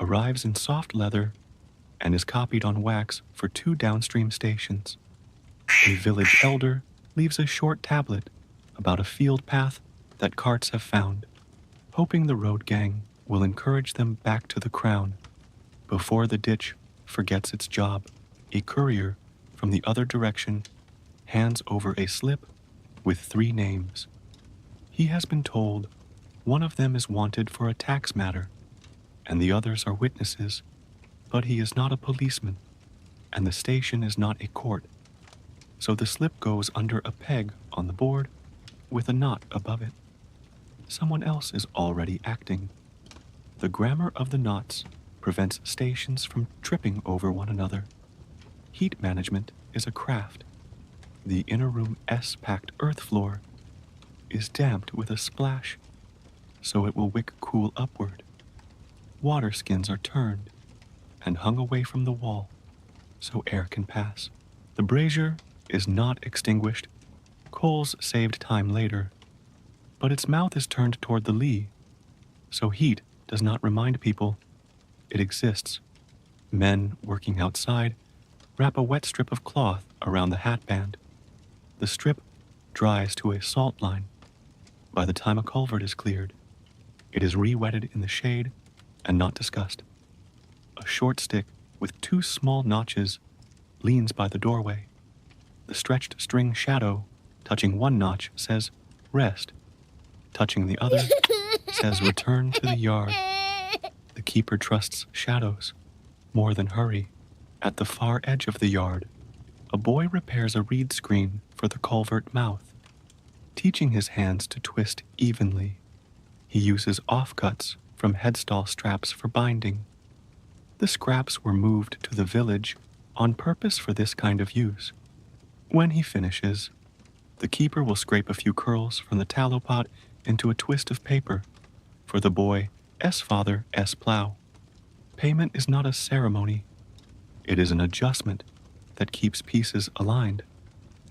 S1: arrives in soft leather and is copied on wax for 2 downstream stations. A village elder leaves a short tablet about a field path that carts have found, hoping the road gang will encourage them back to the crown before the ditch forgets its job. A courier from the other direction hands over a slip with 3 names. He has been told one of them is wanted for a tax matter, and the others are witnesses, but he is not a policeman, and the station is not a court. So the slip goes under a peg on the board with a knot above it. Someone else is already acting. The grammar of the knots prevents stations from tripping over one another. Heat management is a craft. The inner room S-packed earth floor is damped with a splash, so it will wick cool upward. Water skins are turned and hung away from the wall, so air can pass. The brazier is not extinguished. Coals saved time later, but its mouth is turned toward the lee, so heat does not remind people it exists. Men working outside wrap a wet strip of cloth around the hat band. The strip dries to a salt line. By the time a culvert is cleared, it is re-wetted in the shade and not discussed. A short stick with 2 small notches leans by the doorway. The stretched string shadow touching one notch says, rest. Touching the other says, return to the yard. The keeper trusts shadows more than hurry. At the far edge of the yard, a boy repairs a reed screen for the culvert mouth, teaching his hands to twist evenly. He uses offcuts from headstall straps for binding. The scraps were moved to the village on purpose for this kind of use. When he finishes, the keeper will scrape a few curls from the tallow pot into a twist of paper for the boy S father S plow. Payment is not a ceremony. It is an adjustment that keeps pieces aligned.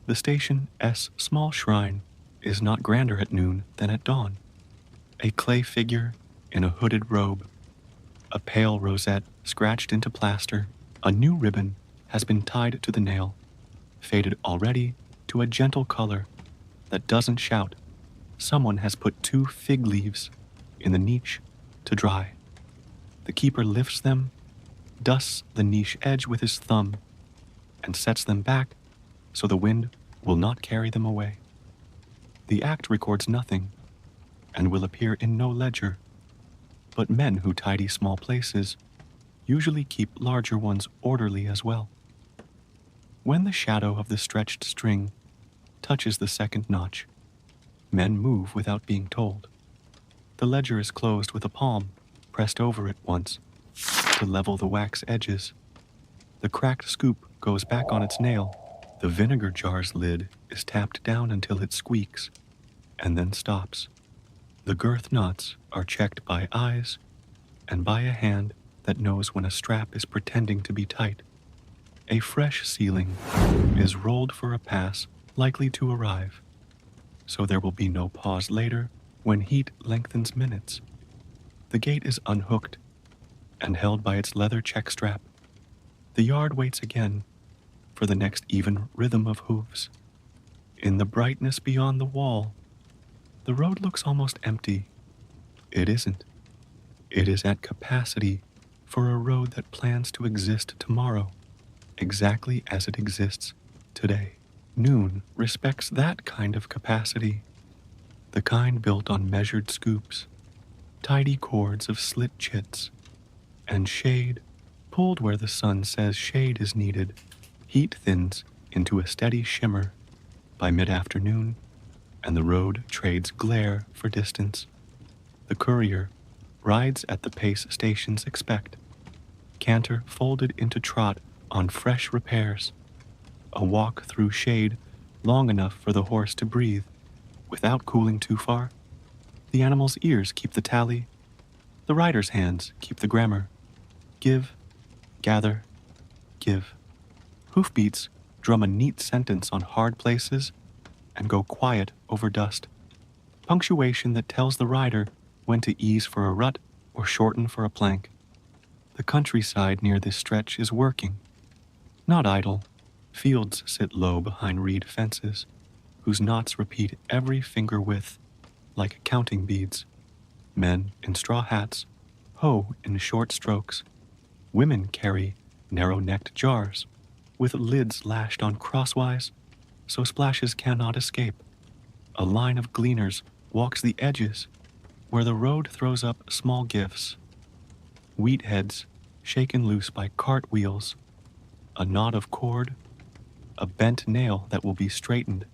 S1: The station S small shrine is not grander at noon than at dawn. A clay figure in a hooded robe, a pale rosette scratched into plaster, a new ribbon has been tied to the nail, faded already to a gentle color that doesn't shout. Someone has put 2 fig leaves in the niche to dry. The keeper lifts them, dusts the niche edge with his thumb, and sets them back so the wind will not carry them away. The act records nothing, and will appear in no ledger, but men who tidy small places usually keep larger ones orderly as well. When the shadow of the stretched string touches the second notch, men move without being told. The ledger is closed with a palm pressed over it once to level the wax edges. The cracked scoop goes back on its nail. The vinegar jar's lid is tapped down until it squeaks, and then stops. The girth knots are checked by eyes and by a hand that knows when a strap is pretending to be tight. A fresh ceiling is rolled for a pass likely to arrive, so there will be no pause later when heat lengthens minutes. The gate is unhooked and held by its leather check strap. The yard waits again for the next even rhythm of hooves. In the brightness beyond the wall, the road looks almost empty. It isn't. It is at capacity for a road that plans to exist tomorrow, exactly as it exists today. Noon respects that kind of capacity, the kind built on measured scoops, tidy cords of slit chits, and shade pulled where the sun says shade is needed. Heat thins into a steady shimmer by mid-afternoon, and the road trades glare for distance. The courier rides at the pace stations expect, canter folded into trot on fresh repairs, a walk through shade long enough for the horse to breathe without cooling too far. The animal's ears keep the tally, the rider's hands keep the grammar. Give, gather, give. Hoofbeats drum a neat sentence on hard places and go quiet over dust. Punctuation that tells the rider when to ease for a rut or shorten for a plank. The countryside near this stretch is working, not idle. Fields sit low behind reed fences, whose knots repeat every finger width like counting beads. Men in straw hats hoe in short strokes. Women carry narrow-necked jars with lids lashed on crosswise so splashes cannot escape. A line of gleaners walks the edges where the road throws up small gifts. Wheat heads shaken loose by cart wheels, a knot of cord, a bent nail that will be straightened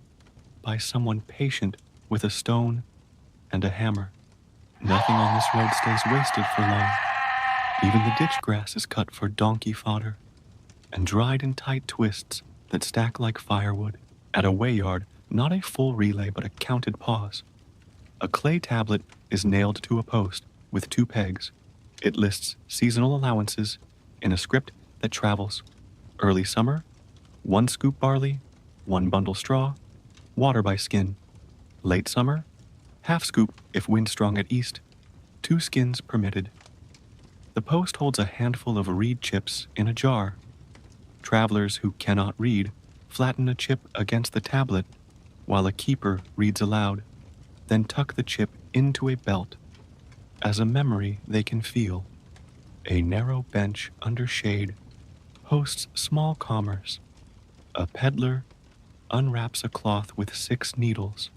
S1: by someone patient with a stone and a hammer. Nothing on this road stays wasted for long. Even the ditch grass is cut for donkey fodder and dried in tight twists that stack like firewood. At a way yard, not a full relay but a counted pause. A clay tablet is nailed to a post with 2 pegs. It lists seasonal allowances in a script that travels. Early summer, 1 scoop barley, 1 bundle straw, water by skin. Late summer, half scoop if wind strong at east, 2 skins permitted. The post holds a handful of reed chips in a jar. Travelers who cannot read flatten a chip against the tablet while a keeper reads aloud, then tuck the chip into a belt as a memory they can feel. A narrow bench under shade hosts small commerce. A peddler unwraps a cloth with 6 needles,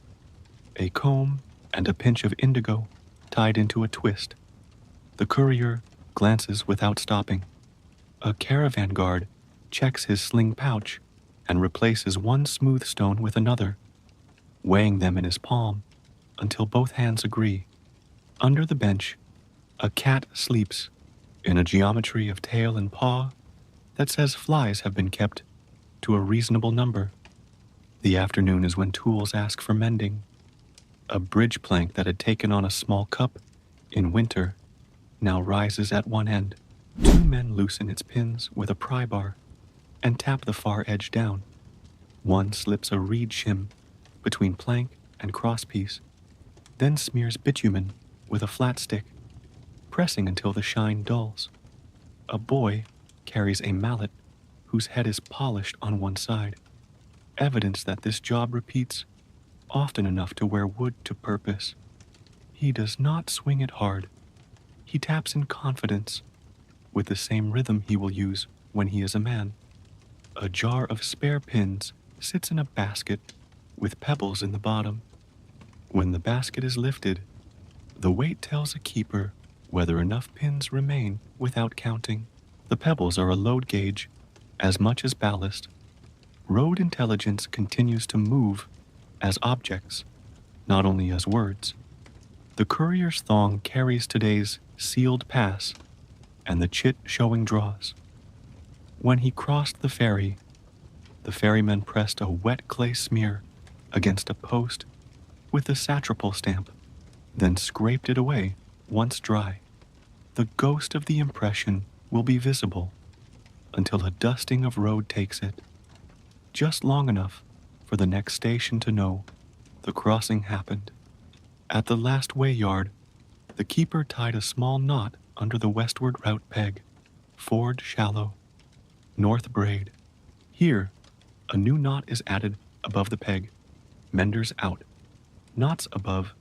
S1: a comb and a pinch of indigo tied into a twist. The courier glances without stopping. A caravan guard checks his sling pouch and replaces 1 smooth stone with another, weighing them in his palm until both hands agree. Under the bench, a cat sleeps in a geometry of tail and paw that says flies have been kept to a reasonable number. The afternoon is when tools ask for mending. A bridge plank that had taken on a small cup in winter now rises at one end. 2 men loosen its pins with a pry bar and tap the far edge down. One slips a reed shim between plank and crosspiece, then smears bitumen with a flat stick, pressing until the shine dulls. A boy carries a mallet whose head is polished on one side, evidence that this job repeats often enough to wear wood to purpose. He does not swing it hard. He taps in confidence, with the same rhythm he will use when he is a man. A jar of spare pins sits in a basket with pebbles in the bottom. When the basket is lifted, the weight tells a keeper whether enough pins remain without counting. The pebbles are a load gauge, as much as ballast. Road intelligence continues to move as objects, not only as words. The courier's thong carries today's sealed pass, and the chit showing draws. When he crossed the ferryman pressed a wet clay smear against a post with the satrapal stamp, then scraped it away once dry. The ghost of the impression will be visible until a dusting of road takes it, just long enough for the next station to know the crossing happened. At the last way yard, the keeper tied a small knot under the westward route peg, ford shallow, north braid. Here, a new knot is added above the peg, menders out. Knots above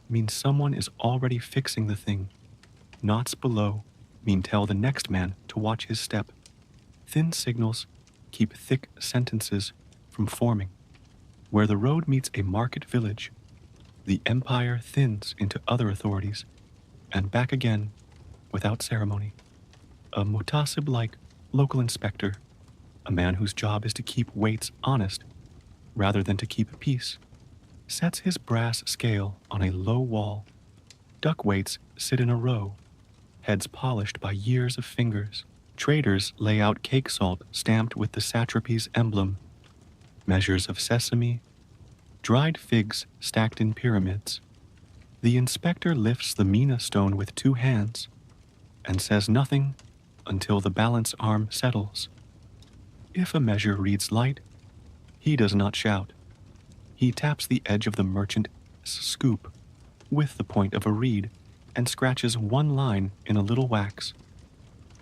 S1: mean someone is already fixing the thing. Knots below mean tell the next man to watch his step. Thin signals keep thick sentences from forming. Where the road meets a market village, the empire thins into other authorities and back again without ceremony. A mutasib-like local inspector, a man whose job is to keep weights honest rather than to keep peace, sets his brass scale on a low wall. Duck weights sit in a row, heads polished by years of fingers. Traders lay out cake salt stamped with the satrapy's emblem, measures of sesame, dried figs stacked in pyramids. The inspector lifts the mina stone with 2 hands and says nothing until the balance arm settles. If a measure reads light, he does not shout. He taps the edge of the merchant's scoop with the point of a reed and scratches 1 line in a little wax.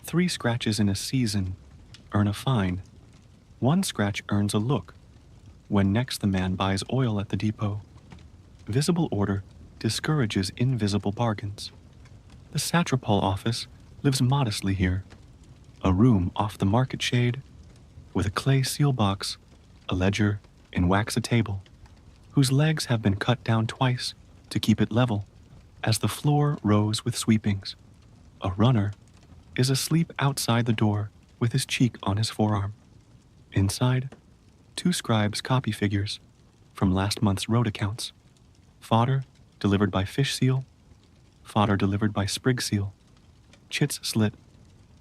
S1: 3 scratches in a season earn a fine. 1 scratch earns a look when next the man buys oil at the depot. Visible order discourages invisible bargains. The satrapal office lives modestly here, a room off the market shade with a clay seal box, a ledger, and wax a table, whose legs have been cut down twice to keep it level as the floor rose with sweepings. A runner is asleep outside the door with his cheek on his forearm. Inside, 2 scribes copy figures from last month's road accounts. Fodder delivered by fish seal, fodder delivered by sprig seal, chits slit,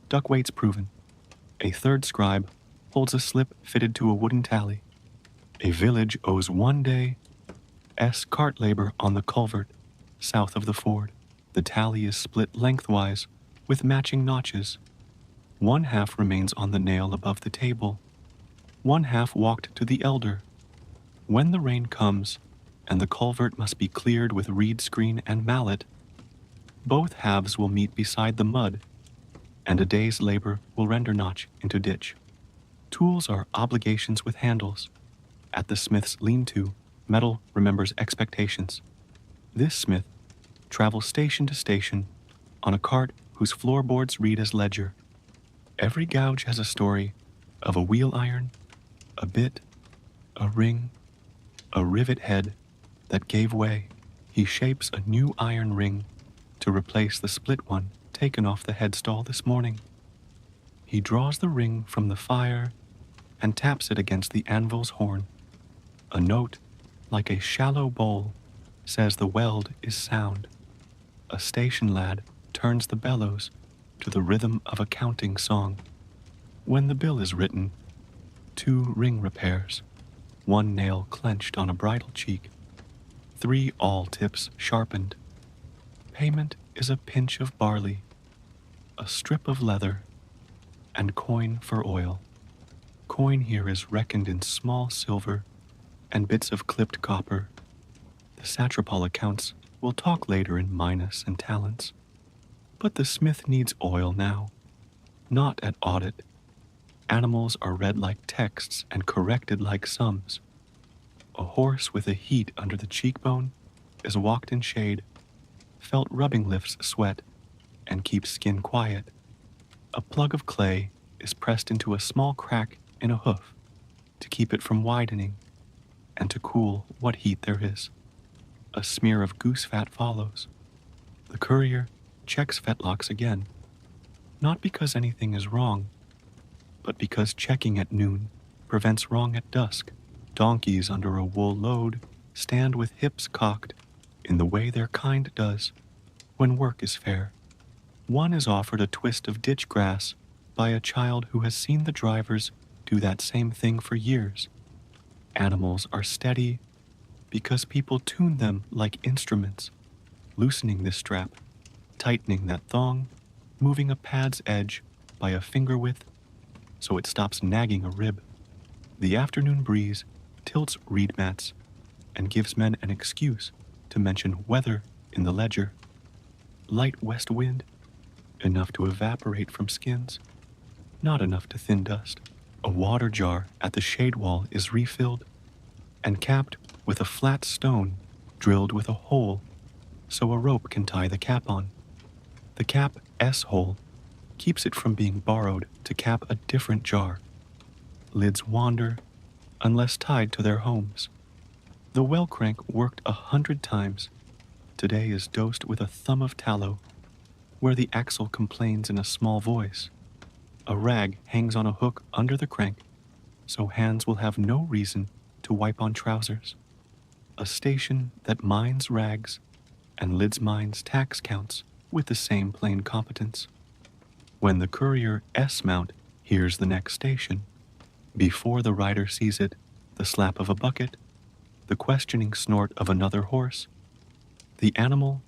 S1: duck weights proven. A 3rd scribe holds a slip fitted to a wooden tally. A village owes 1 day cart labor on the culvert south of the ford. The tally is split lengthwise with matching notches. 1/2 remains on the nail above the table. 1/2 walked to the elder. When the rain comes and the culvert must be cleared with reed screen and mallet, both halves will meet beside the mud, and a day's labor will render notch into ditch. Tools are obligations with handles. At the smith's lean-to, metal remembers expectations. This smith travels station to station on a cart whose floorboards read as ledger. Every gouge has a story of a wheel iron, a bit, a ring, a rivet head that gave way. He shapes a new iron ring to replace the split one taken off the headstall this morning. He draws the ring from the fire and taps it against the anvil's horn. A note, like a shallow bowl, says the weld is sound. A station lad turns the bellows to the rhythm of a counting song. When the bill is written, 2 ring repairs, 1 nail clenched on a bridle cheek, 3 awl tips sharpened. Payment is a pinch of barley, a strip of leather, and coin for oil. Coin here is reckoned in small silver and bits of clipped copper. The satrapal accounts will talk later in minus and talents. But the smith needs oil now, not at audit. Animals are read like texts and corrected like sums. A horse with a heat under the cheekbone is walked in shade. Felt rubbing lifts sweat and keeps skin quiet. A plug of clay is pressed into a small crack in a hoof to keep it from widening and to cool what heat there is. A smear of goose fat follows. The courier checks fetlocks again, not because anything is wrong, but because checking at noon prevents wrong at dusk. Donkeys under a wool load stand with hips cocked in the way their kind does when work is fair. One is offered a twist of ditch grass by a child who has seen the drivers do that same thing for years. Animals are steady because people tune them like instruments, loosening this strap, tightening that thong, moving a pad's edge by a finger width so it stops nagging a rib. The afternoon breeze tilts reed mats and gives men an excuse to mention weather in the ledger. Light west wind, enough to evaporate from skins, not enough to thin dust. A water jar at the shade wall is refilled and capped with a flat stone drilled with a hole so a rope can tie the cap on. The cap S-hole keeps it from being borrowed to cap a different jar. Lids wander unless tied to their homes. The well crank worked 100 times. Today is dosed with a thumb of tallow, where the axle complains in a small voice. A rag hangs on a hook under the crank, so hands will have no reason to wipe on trousers. A station that mines rags and lids mines tax counts with the same plain competence. When the courier S-mount hears the next station, before the rider sees it, the slap of a bucket, the questioning snort of another horse, the animal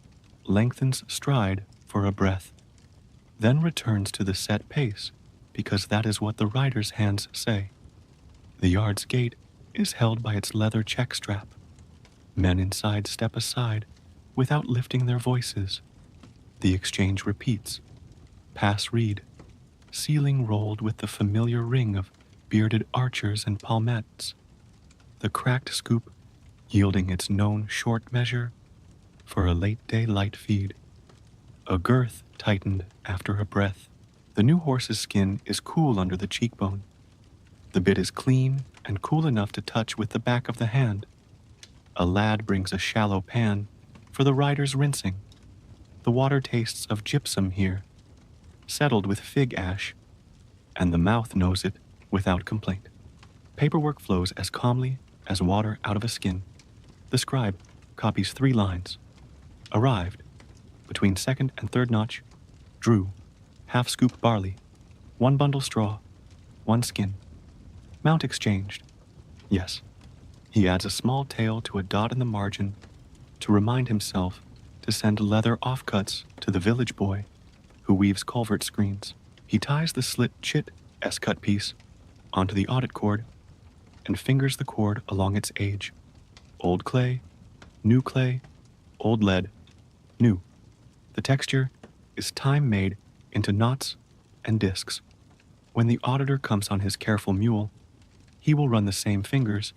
S1: lengthens stride for a breath, then returns to the set pace because that is what the rider's hands say. The yard's gate is held by its leather check strap. Men inside step aside without lifting their voices. The exchange repeats. Pass reed, ceiling rolled with the familiar ring of bearded archers and palmettes. The cracked scoop yielding its known short measure for a late-day light feed. A girth tightened after a breath. The new horse's skin is cool under the cheekbone. The bit is clean and cool enough to touch with the back of the hand. A lad brings a shallow pan for the rider's rinsing. The water tastes of gypsum here, settled with fig ash, and the mouth knows it without complaint. Paperwork flows as calmly as water out of a skin. The scribe copies 3 lines. Arrived. Between second and third notch. Drew. Half scoop barley. 1 bundle straw. 1 skin. Mount exchanged. Yes. He adds a small tail to a dot in the margin to remind himself to send leather offcuts to the village boy who weaves culvert screens. He ties the slit chit S-cut piece onto the audit cord and fingers the cord along its age. Old clay, old lead, new. The texture is time made into knots and discs. When the auditor comes on his careful mule, he will run the same fingers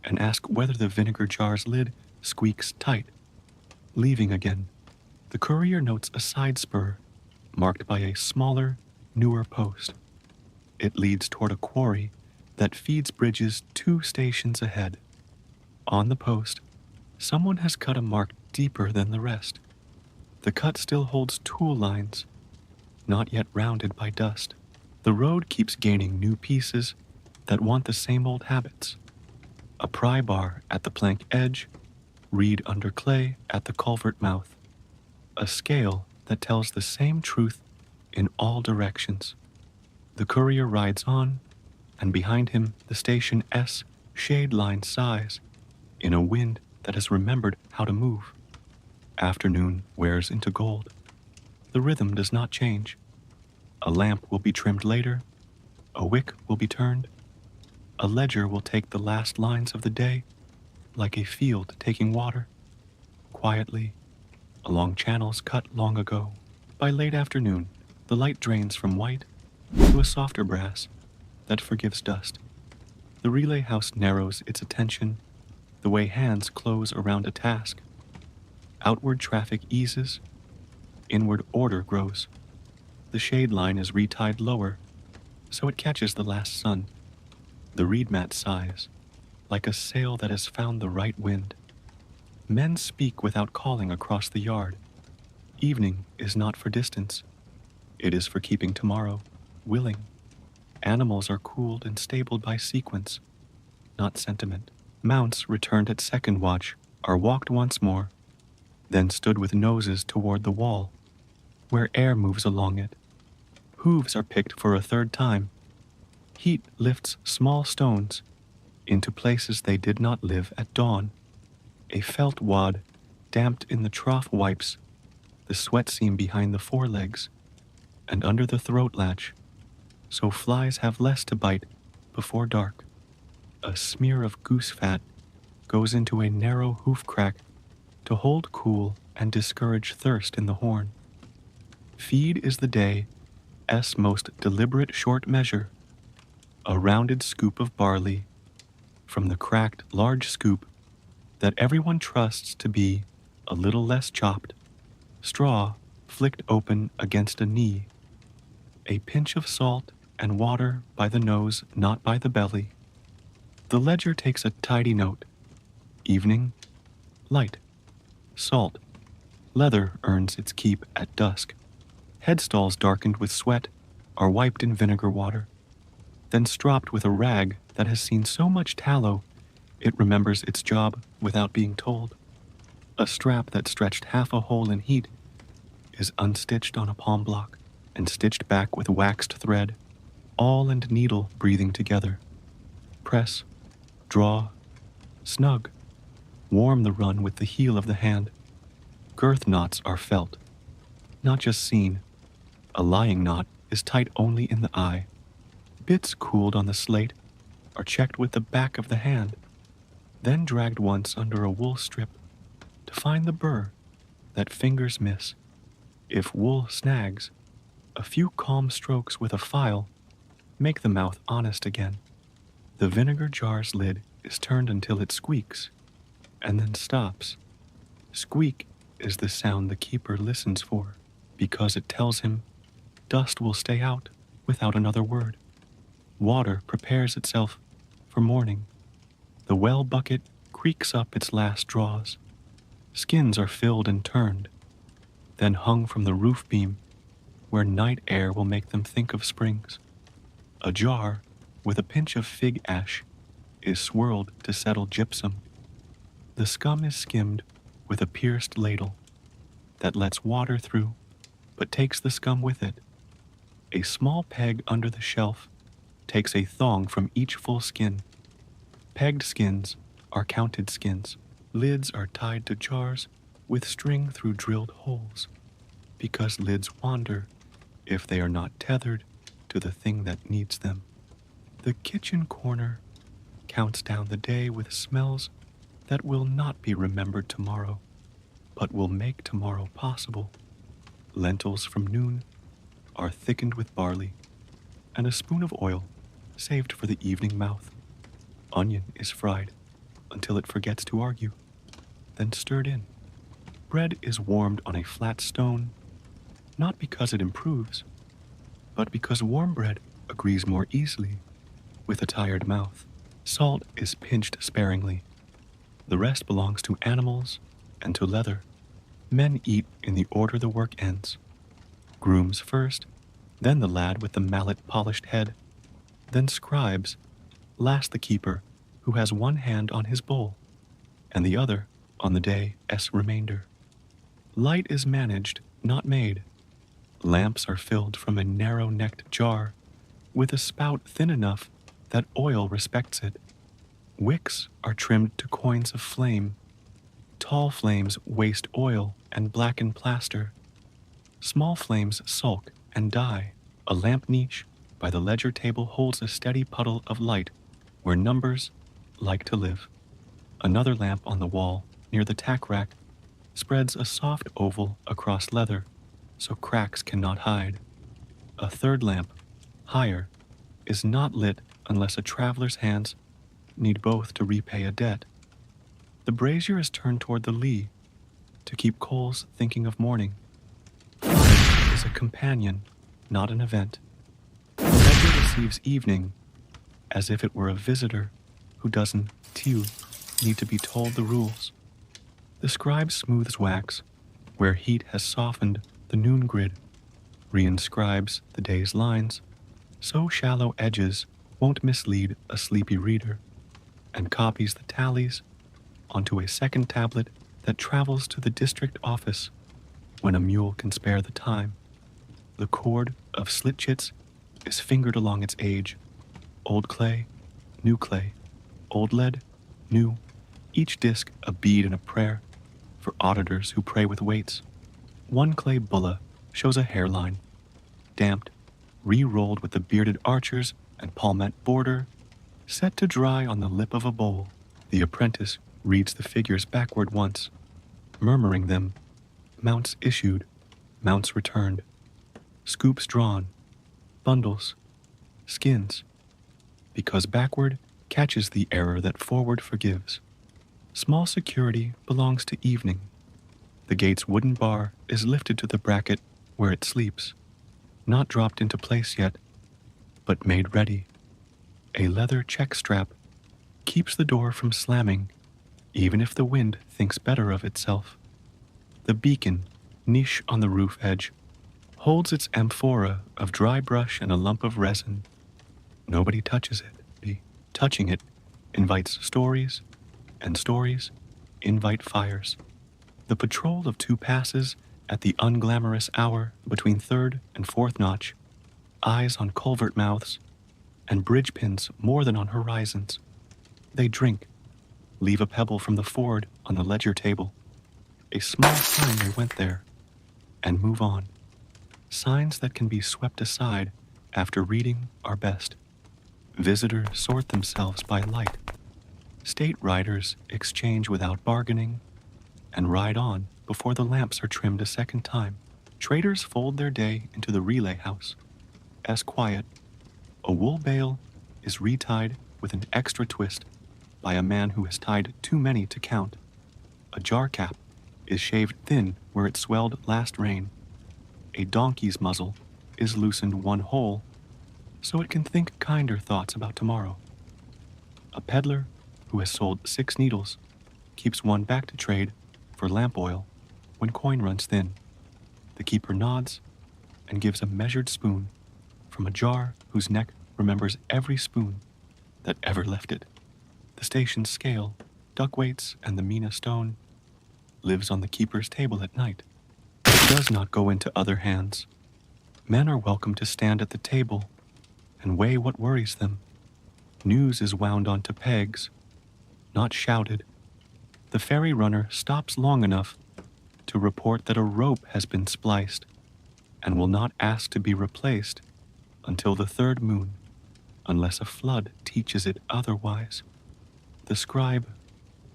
S1: and ask whether the vinegar jar's lid squeaks tight. Leaving again, the courier notes a side spur marked by a smaller, newer post. It leads toward a quarry that feeds bridges 2 stations ahead. On the post, someone has cut a mark deeper than the rest. The cut still holds tool lines, not yet rounded by dust. The road keeps gaining new pieces that want the same old habits. A pry bar at the plank edge, reed under clay at the culvert mouth. A scale that tells the same truth in all directions. The courier rides on, and behind him the station S shade line sighs in a wind that has remembered how to move. Afternoon wears into gold. The rhythm does not change. A lamp will be trimmed later. A wick will be turned. A ledger will take the last lines of the day, like a field taking water, quietly, along channels cut long ago. By late afternoon, the light drains from white to a softer brass that forgives dust. The relay house narrows its attention the way hands close around a task. Outward traffic eases, inward order grows. The shade line is retied lower, so it catches the last sun. The reed mat sighs, like a sail that has found the right wind. Men speak without calling across the yard. Evening is not for distance. It is for keeping tomorrow willing. Animals are cooled and stabled by sequence, not sentiment. Mounts returned at second watch are walked once more, then stood with noses toward the wall, where air moves along it. Hooves are picked for a third time. Heat lifts small stones into places they did not live at dawn. A felt wad, damped in the trough, wipes the sweat seam behind the forelegs and under the throat latch, so flies have less to bite before dark. A smear of goose fat goes into a narrow hoof crack to hold cool and discourage thirst in the horn. Feed is the day's most deliberate short measure, a rounded scoop of barley from the cracked large scoop that everyone trusts to be a little less chopped, straw flicked open against a knee, a pinch of salt and water by the nose, not by the belly. The ledger takes a tidy note. Evening, light, salt, leather earns its keep at dusk. Headstalls darkened with sweat are wiped in vinegar water, then stropped with a rag that has seen so much tallow it remembers its job without being told. A strap that stretched half a hole in heat is unstitched on a palm block and stitched back with waxed thread, awl and needle breathing together. Press, draw, snug, warm the run with the heel of the hand. Girth knots are felt, not just seen. A lying knot is tight only in the eye. Bits cooled on the slate are checked with the back of the hand, then dragged once under a wool strip to find the burr that fingers miss. If wool snags, a few calm strokes with a file make the mouth honest again. The vinegar jar's lid is turned until it squeaks, and then stops. Squeak is the sound the keeper listens for, because it tells him dust will stay out without another word. Water prepares itself for morning. The well bucket creaks up its last draws. Skins are filled and turned, then hung from the roof beam, where night air will make them think of springs. A jar with a pinch of fig ash is swirled to settle gypsum. The scum is skimmed with a pierced ladle that lets water through, but takes the scum with it. A small peg under the shelf takes a thong from each full skin. Pegged skins are counted skins. Lids are tied to jars with string through drilled holes, because lids wander if they are not tethered to the thing that needs them. The kitchen corner counts down the day with smells that will not be remembered tomorrow, but will make tomorrow possible. Lentils from noon are thickened with barley, and a spoon of oil saved for the evening mouth. Onion is fried until it forgets to argue, then stirred in. Bread is warmed on a flat stone, not because it improves, but because warm bread agrees more easily with a tired mouth. Salt is pinched sparingly. The rest belongs to animals and to leather. Men eat in the order the work ends. Grooms first, then the lad with the mallet-polished head, then scribes, last the keeper who has one hand on his bowl, and the other on the day's remainder. Light is managed, not made. Lamps are filled from a narrow-necked jar with a spout thin enough that oil respects it. Wicks are trimmed to coins of flame. Tall flames waste oil and blacken plaster. Small flames sulk and die. A lamp niche by the ledger table holds a steady puddle of light where numbers like to live. Another lamp on the wall near the tack rack spreads a soft oval across leather so cracks cannot hide. A third lamp, higher, is not lit unless a traveler's hands need both to repay a debt. The brazier is turned toward the lee to keep coals thinking of morning. Fire is a companion, not an event. The ledger receives evening as if it were a visitor who doesn't, too, need to be told the rules. The scribe smooths wax where heat has softened the noon grid, reinscribes the day's lines, so shallow edges won't mislead a sleepy reader, and copies the tallies onto a second tablet that travels to the district office when a mule can spare the time. The cord of slit chits is fingered along its age. Old clay, new clay, old lead, new, each disc a bead and a prayer for auditors who pray with weights. One clay bulla shows a hairline, damped, re-rolled with the bearded archers and palmette border, set to dry on the lip of a bowl. The apprentice reads the figures backward once, murmuring them, mounts issued, mounts returned, scoops drawn, bundles, skins, because backward catches the error that forward forgives. Small security belongs to evening. The gate's wooden bar is lifted to the bracket where it sleeps, not dropped into place yet, but made ready. A leather check strap keeps the door from slamming, even if the wind thinks better of itself. The beacon, niche on the roof edge, holds its amphora of dry brush and a lump of resin. Nobody touches it. Touching it invites stories, and stories invite fires. The patrol of 2 passes at the unglamorous hour between 3rd and 4th notch, eyes on culvert mouths, and bridge pins more than on horizons. They drink, leave a pebble from the ford on the ledger table, a small sign they went there, and move on. Signs that can be swept aside after reading are best. Visitors sort themselves by light. State riders exchange without bargaining and ride on before the lamps are trimmed a second time. Traders fold their day into the relay house. As quiet, a wool bale is retied with an extra twist by a man who has tied too many to count. A jar cap is shaved thin where it swelled last rain. A donkey's muzzle is loosened one hole so it can think kinder thoughts about tomorrow. A peddler who has sold 6 needles keeps one back to trade for lamp oil when coin runs thin. The keeper nods and gives a measured spoon from a jar whose neck remembers every spoon that ever left it. The station's scale, duck weights, and the mina stone lives on the keeper's table at night. It does not go into other hands. Men are welcome to stand at the table and weigh what worries them. News is wound onto pegs, not shouted. The ferry runner stops long enough to report that a rope has been spliced and will not ask to be replaced until the 3rd moon, unless a flood teaches it otherwise. The scribe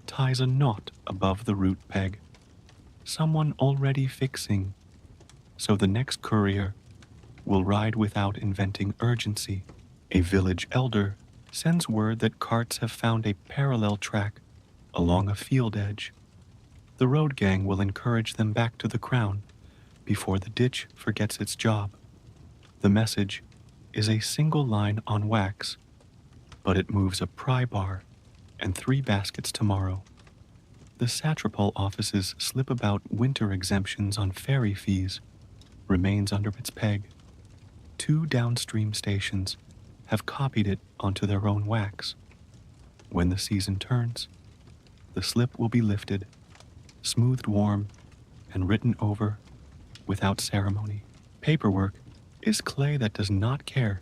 S1: ties a knot above the root peg, someone already fixing, so the next courier will ride without inventing urgency. A village elder sends word that carts have found a parallel track along a field edge. The road gang will encourage them back to the crown before the ditch forgets its job. The message is a single line on wax, but it moves a pry bar and 3 baskets tomorrow. The satrapal office's slip about winter exemptions on ferry fees remains under its peg. 2 downstream stations have copied it onto their own wax. When the season turns, the slip will be lifted, smoothed warm, and written over without ceremony. Paperwork is clay that does not care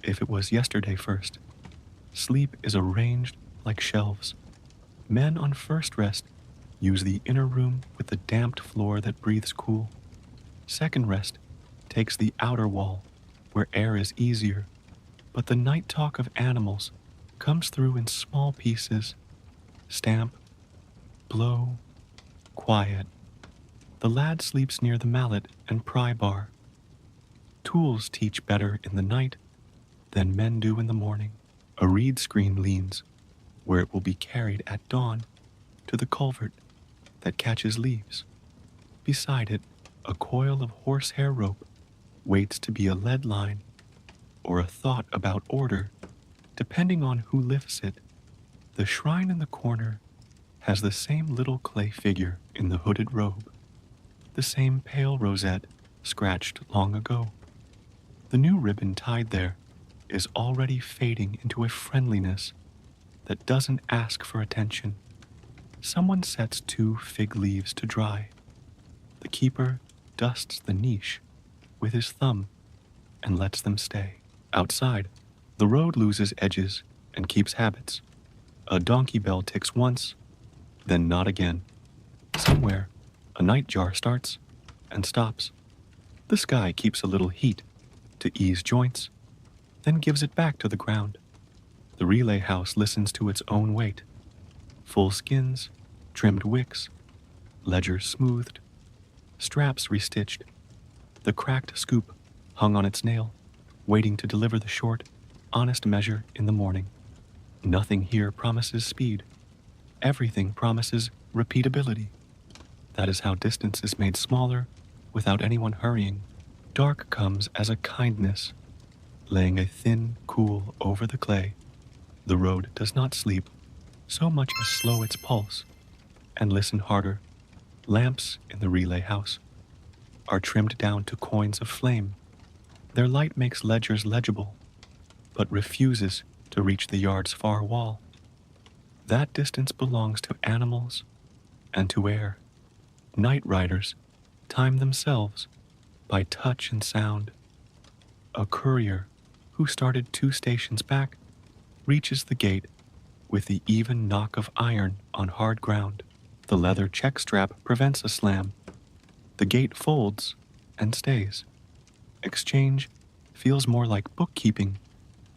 S1: if it was yesterday first. Sleep is arranged like shelves. Men on first rest use the inner room with the damped floor that breathes cool. Second rest takes the outer wall where air is easier, but the night talk of animals comes through in small pieces. Stamp, blow, quiet. The lad sleeps near the mallet and pry bar. Tools teach better in the night than men do in the morning. A reed screen leans where it will be carried at dawn to the culvert that catches leaves. Beside it, a coil of horsehair rope waits to be a lead line or a thought about order, depending on who lifts it. The shrine in the corner has the same little clay figure in the hooded robe, the same pale rosette scratched long ago. The new ribbon tied there is already fading into a friendliness that doesn't ask for attention. Someone sets 2 fig leaves to dry. The keeper dusts the niche with his thumb and lets them stay. Outside, the road loses edges and keeps habits. A donkey bell ticks once, then not again. Somewhere, a nightjar starts and stops. The sky keeps a little heat to ease joints, then gives it back to the ground. The relay house listens to its own weight. Full skins, trimmed wicks, ledgers smoothed, straps restitched. The cracked scoop hung on its nail, waiting to deliver the short, honest measure in the morning. Nothing here promises speed. Everything promises repeatability. That is how distance is made smaller without anyone hurrying. Dark comes as a kindness, laying a thin cool over the clay. The road does not sleep, so much as slow its pulse and listen harder. Lamps in the relay house are trimmed down to coins of flame. Their light makes ledgers legible, but refuses to reach the yard's far wall. That distance belongs to animals and to air. Night riders time themselves by touch and sound. A courier who started 2 stations back reaches the gate with the even knock of iron on hard ground. The leather check strap prevents a slam. The gate folds and stays. Exchange feels more like bookkeeping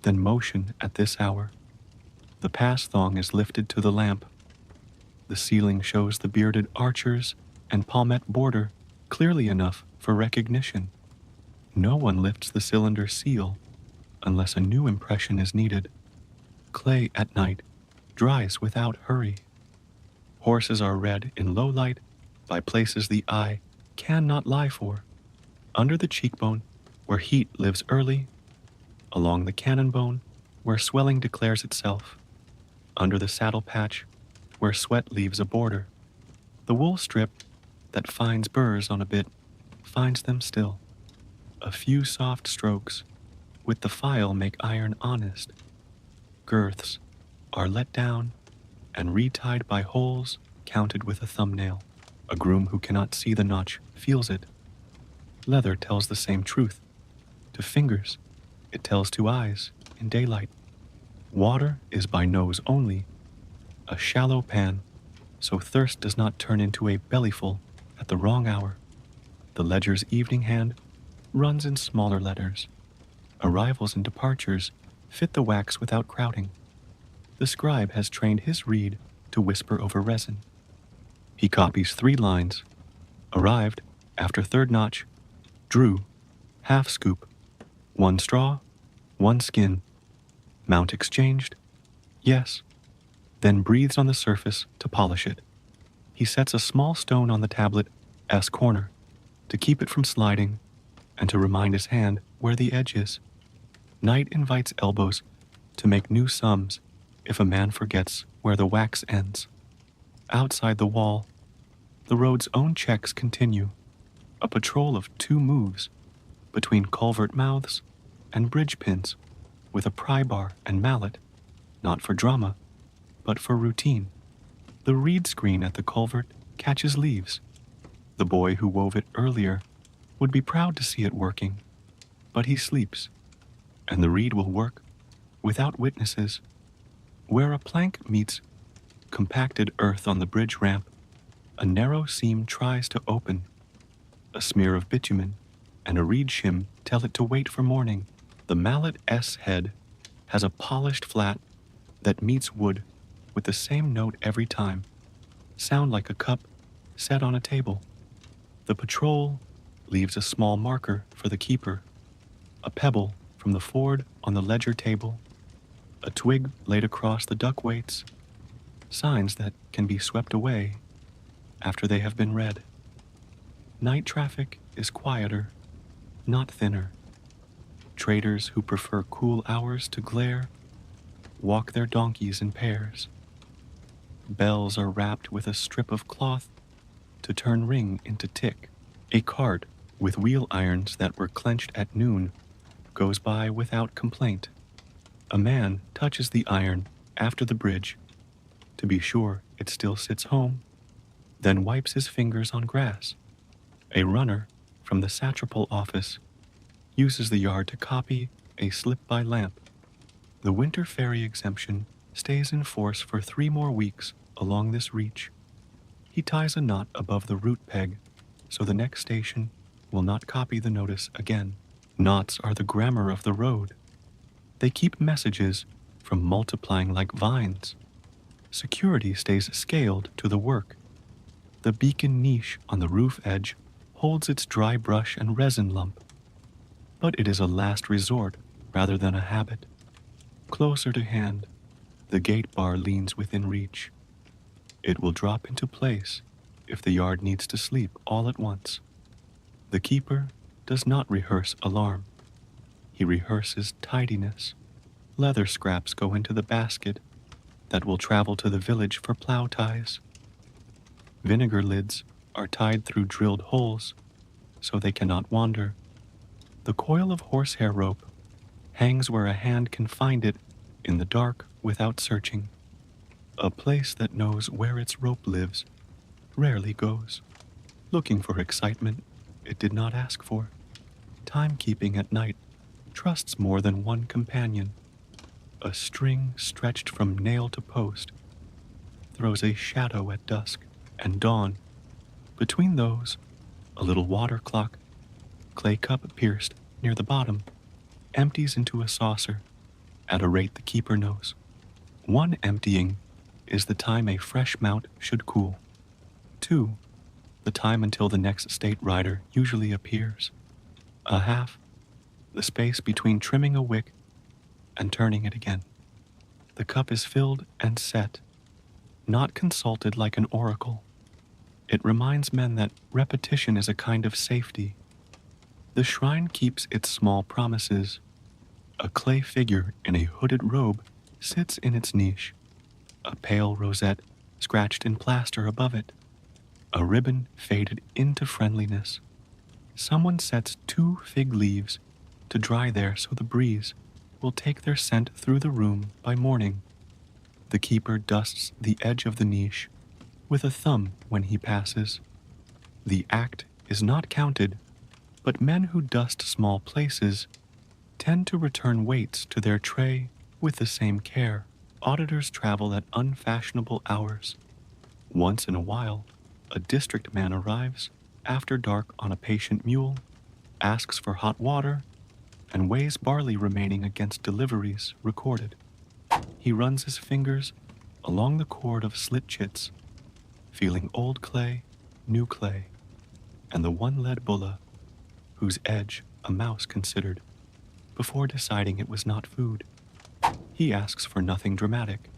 S1: than motion at this hour. The pass thong is lifted to the lamp. The ceiling shows the bearded archers and palmette border clearly enough for recognition. No one lifts the cylinder seal unless a new impression is needed. Clay at night dries without hurry. Horses are read in low light by places the eye cannot lie for. Under the cheekbone, where heat lives early. Along the cannon bone, where swelling declares itself. Under the saddle patch, where sweat leaves a border. The wool strip that finds burrs on a bit finds them still. A few soft strokes with the file make iron honest. Girths are let down and retied by holes counted with a thumbnail. A groom who cannot see the notch feels it. Leather tells the same truth. To fingers, it tells to eyes in daylight. Water is by nose only, a shallow pan, so thirst does not turn into a bellyful at the wrong hour. The ledger's evening hand runs in smaller letters. Arrivals and departures fit the wax without crowding. The scribe has trained his reed to whisper over resin. He copies 3 lines. Arrived after 3rd notch. Drew, half scoop. 1 straw, 1 skin. Mount exchanged. Yes. Then breathes on the surface to polish it. He sets a small stone on the tablet, S corner, to keep it from sliding and to remind his hand where the edge is. Night invites elbows to make new sums if a man forgets where the wax ends. Outside the wall, the road's own checks continue, a patrol of 2 moves between culvert mouths and bridge pins with a pry bar and mallet, not for drama, but for routine. The reed screen at the culvert catches leaves. The boy who wove it earlier would be proud to see it working, but he sleeps, and the reed will work without witnesses. Where a plank meets compacted earth on the bridge ramp, a narrow seam tries to open. A smear of bitumen and a reed shim tell it to wait for morning. The mallet S head has a polished flat that meets wood with the same note every time, sound like a cup set on a table. The patrol leaves a small marker for the keeper, a pebble from the ford on the ledger table, a twig laid across the duck weights, signs that can be swept away after they have been read. Night traffic is quieter. not thinner. Traders who prefer cool hours to glare walk their donkeys in pairs. Bells are wrapped with a strip of cloth to turn ring into tick. A cart with wheel irons that were clenched at noon goes by without complaint. A man touches the iron after the bridge to be sure it still sits home, then wipes his fingers on grass. A runner from the satrapal office uses the yard to copy a slip-by lamp. The winter ferry exemption stays in force for 3 more weeks along this reach. He ties a knot above the route peg so the next station will not copy the notice again. Knots are the grammar of the road. They keep messages from multiplying like vines. Security stays scaled to the work. The beacon niche on the roof edge holds its dry brush and resin lump, but it is a last resort rather than a habit. Closer to hand, the gate bar leans within reach. It will drop into place if the yard needs to sleep all at once. The keeper does not rehearse alarm. He rehearses tidiness. Leather scraps go into the basket that will travel to the village for plow ties. Vinegar lids are tied through drilled holes so they cannot wander. The coil of horsehair rope hangs where a hand can find it in the dark without searching. A place that knows where its rope lives rarely goes. Looking for excitement it did not ask for. Timekeeping at night trusts more than one companion. A string stretched from nail to post throws a shadow at dusk and dawn. Between those, a little water clock, clay cup pierced near the bottom, empties into a saucer at a rate the keeper knows. One emptying is the time a fresh mount should cool. 2, the time until the next state rider usually appears. A half, the space between trimming a wick and turning it again. The cup is filled and set, not consulted like an oracle. It reminds men that repetition is a kind of safety. The shrine keeps its small promises. A clay figure in a hooded robe sits in its niche, a pale rosette scratched in plaster above it, a ribbon faded into friendliness. Someone sets 2 fig leaves to dry there so the breeze will take their scent through the room by morning. The keeper dusts the edge of the niche with a thumb when he passes. The act is not counted, but men who dust small places tend to return weights to their tray with the same care. Auditors travel at unfashionable hours. Once in a while, a district man arrives after dark on a patient mule, asks for hot water, and weighs barley remaining against deliveries recorded. He runs his fingers along the cord of slit chits, feeling old clay, new clay, and the one lead bulla, whose edge a mouse considered, before deciding it was not food. He asks for nothing dramatic.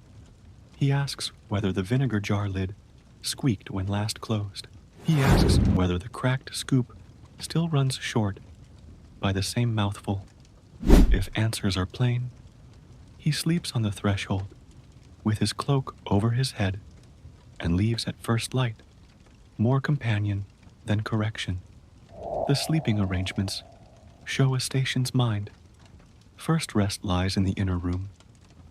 S1: He asks whether the vinegar jar lid squeaked when last closed. He asks whether the cracked scoop still runs short by the same mouthful. If answers are plain, he sleeps on the threshold with his cloak over his head and leaves at first light, more companion than correction. The sleeping arrangements show a station's mind. First rest lies in the inner room,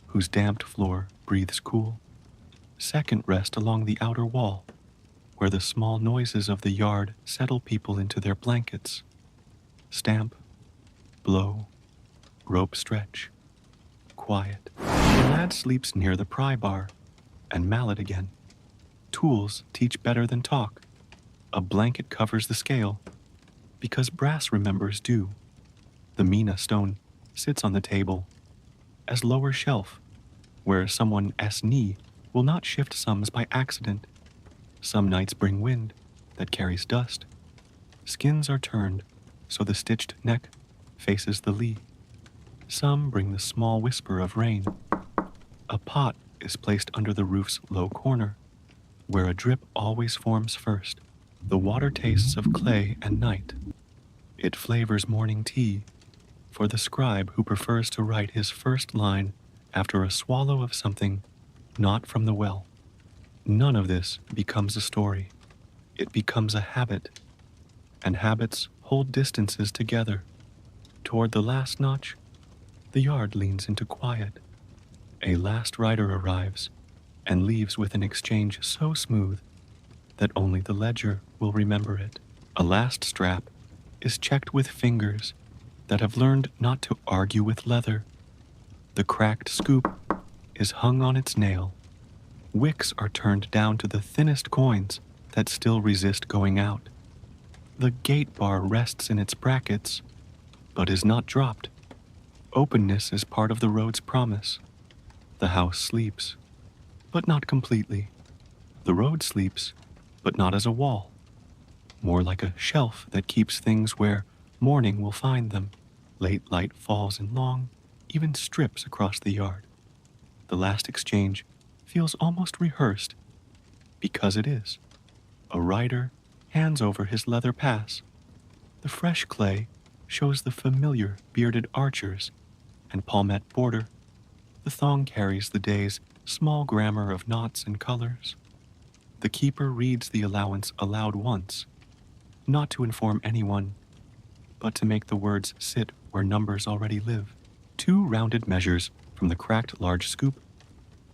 S1: whose damped floor breathes cool. Second rest along the outer wall, where the small noises of the yard settle people into their blankets. Stamp, blow, rope stretch, quiet. The lad sleeps near the pry bar, and mallet again. Tools teach better than talk. A blanket covers the scale, because brass remembers dew. The mina stone sits on the table as lower shelf, where someone knee will not shift sums by accident. Some nights bring wind that carries dust. Skins are turned so the stitched neck faces the lee. Some bring the small whisper of rain. A pot is placed under the roof's low corner, where a drip always forms first. The water tastes of clay and night. It flavors morning tea for the scribe who prefers to write his first line after a swallow of something not from the well. None of this becomes a story. It becomes a habit, and habits hold distances together. Toward the last notch, the yard leans into quiet. A last rider arrives and leaves with an exchange so smooth that only the ledger will remember it. A last strap is checked with fingers that have learned not to argue with leather. The cracked scoop is hung on its nail. Wicks are turned down to the thinnest coins that still resist going out. The gate bar rests in its brackets, but is not dropped. Openness is part of the road's promise. The house sleeps, but not completely. The road sleeps, but not as a wall. More like a shelf that keeps things where morning will find them. Late light falls in long, even strips across the yard. The last exchange feels almost rehearsed, because it is. A rider hands over his leather pass. The fresh clay shows the familiar bearded archers and palmette border. The thong carries the day's small grammar of knots and colors. The keeper reads the allowance aloud once, not to inform anyone, but to make the words sit where numbers already live. 2 rounded measures from the cracked large scoop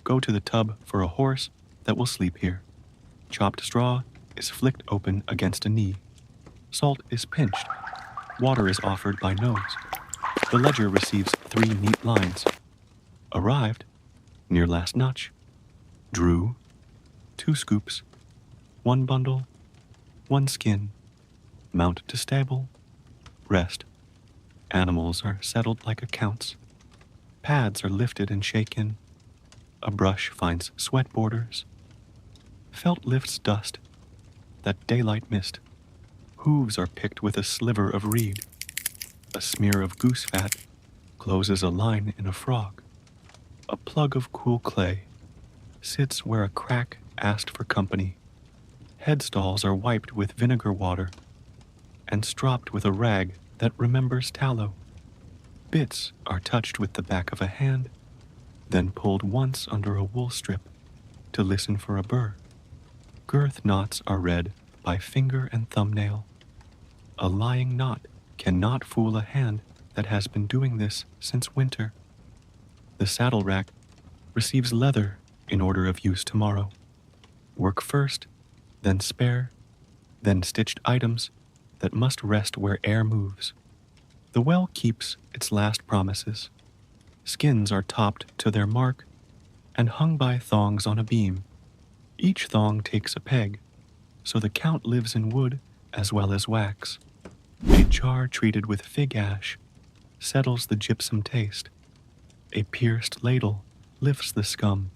S1: go to the tub for a horse that will sleep here. Chopped straw is flicked open against a knee. Salt is pinched. Water is offered by nose. The ledger receives 3 neat lines. Arrived, near last notch. Drew, 2 scoops, 1 bundle, 1 skin. Mount to stable. Rest. Animals are settled like accounts. Pads are lifted and shaken. A brush finds sweat borders. Felt lifts dust that daylight missed. Hooves are picked with a sliver of reed. A smear of goose fat closes a line in a frog. A plug of cool clay sits where a crack asked for company. Headstalls are wiped with vinegar water and stropped with a rag that remembers tallow. Bits are touched with the back of a hand, then pulled once under a wool strip to listen for a burr. Girth knots are read by finger and thumbnail. A lying knot cannot fool a hand that has been doing this since winter. The saddle rack receives leather in order of use tomorrow. Work first, then spare, then stitched items that must rest where air moves. The well keeps its last promises. Skins are topped to their mark and hung by thongs on a beam. Each thong takes a peg, so the count lives in wood as well as wax. A jar treated with fig ash settles the gypsum taste. A pierced ladle lifts the scum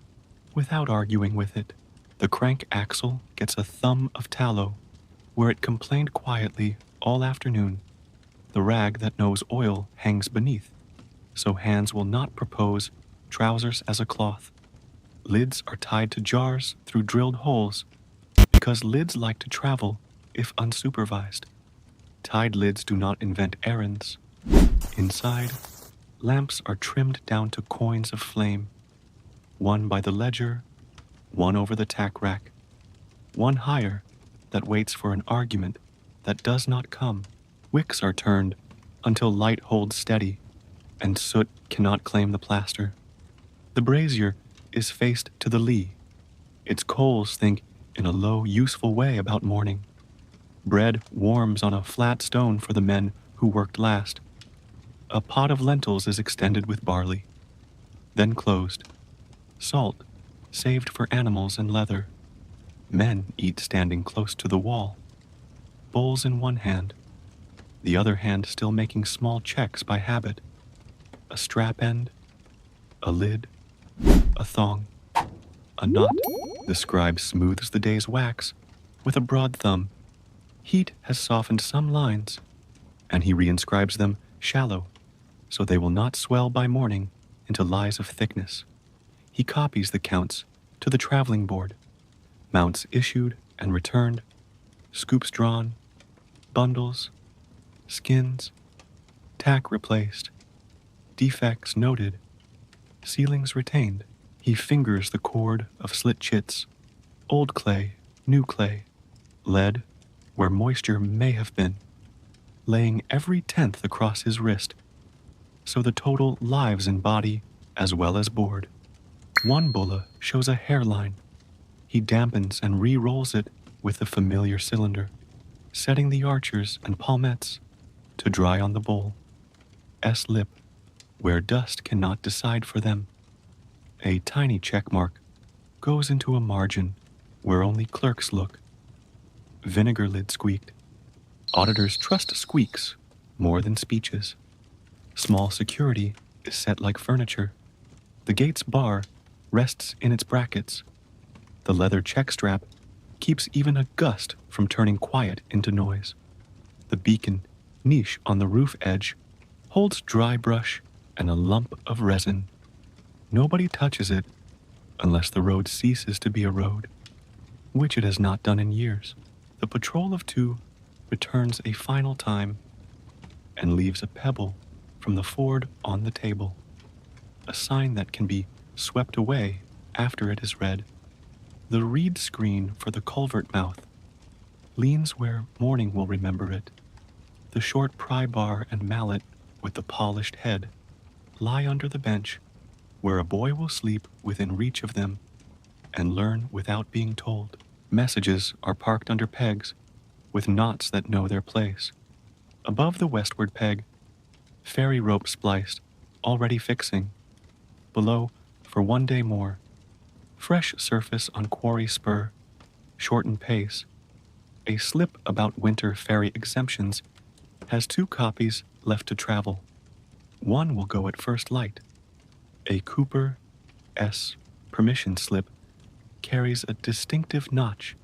S1: without arguing with it. The crank axle gets a thumb of tallow where it complained quietly all afternoon. The rag that knows oil hangs beneath, so hands will not propose trousers as a cloth. Lids are tied to jars through drilled holes because lids like to travel if unsupervised. Tied lids do not invent errands. Inside, lamps are trimmed down to coins of flame, one by the ledger, one over the tack rack, one higher that waits for an argument that does not come. Wicks are turned until light holds steady and soot cannot claim the plaster. The brazier is faced to the lee. Its coals think in a low, useful way about morning. Bread warms on a flat stone for the men who worked last. A pot of lentils is extended with barley, then closed. Salt, saved for animals and leather. Men eat standing close to the wall. Bowls in one hand, the other hand still making small checks by habit. A strap end, a lid, a thong, a knot. The scribe smooths the day's wax with a broad thumb. Heat has softened some lines, and he reinscribes them shallow, so they will not swell by morning into lies of thickness. He copies the counts to the traveling board, mounts issued and returned, scoops drawn, bundles, Skins, tack replaced, defects noted, sealings retained. He fingers the cord of slit chits, old clay, new clay, lead where moisture may have been, laying every tenth across his wrist, so the total lives in body as well as board. One bulla shows a hairline. He dampens and re-rolls it with the familiar cylinder, setting the archers and palmettes to dry on the bowl. S-lip, where dust cannot decide for them. A tiny check mark goes into a margin where only clerks look. Vinegar lid squeaked. Auditors trust squeaks more than speeches. Small security is set like furniture. The gate's bar rests in its brackets. The leather check strap keeps even a gust from turning quiet into noise. The beacon niche on the roof edge holds dry brush and a lump of resin. Nobody touches it unless the road ceases to be a road, which it has not done in years. The patrol of two returns a final time and leaves a pebble from the ford on the table, a sign that can be swept away after it is read. The reed screen for the culvert mouth leans where morning will remember it. The short pry bar and mallet with the polished head lie under the bench where a boy will sleep within reach of them and learn without being told. Messages are parked under pegs with knots that know their place. Above the westward peg, ferry rope spliced, already fixing. Below, for one day more, fresh surface on quarry spur, shortened pace. A slip about winter ferry exemptions has 2 copies left to travel. One will go at first light. A Cooper S permission slip carries a distinctive notch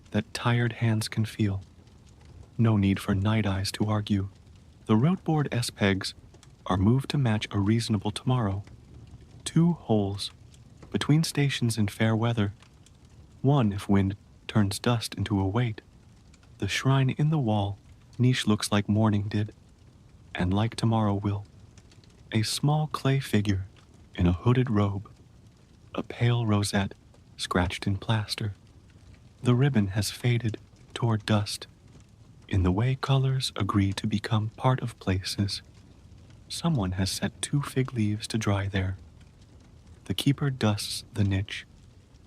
S1: that tired hands can feel. No need for night eyes to argue. The roadboard S-pegs are moved to match a reasonable tomorrow. 2 holes between stations in fair weather. One if wind turns dust into a weight. The shrine in the wall niche looks like morning did, and like tomorrow will. A small clay figure in a hooded robe, a pale rosette scratched in plaster. The ribbon has faded toward dust, in the way colors agree to become part of places. Someone has set 2 fig leaves to dry there. The keeper dusts the niche,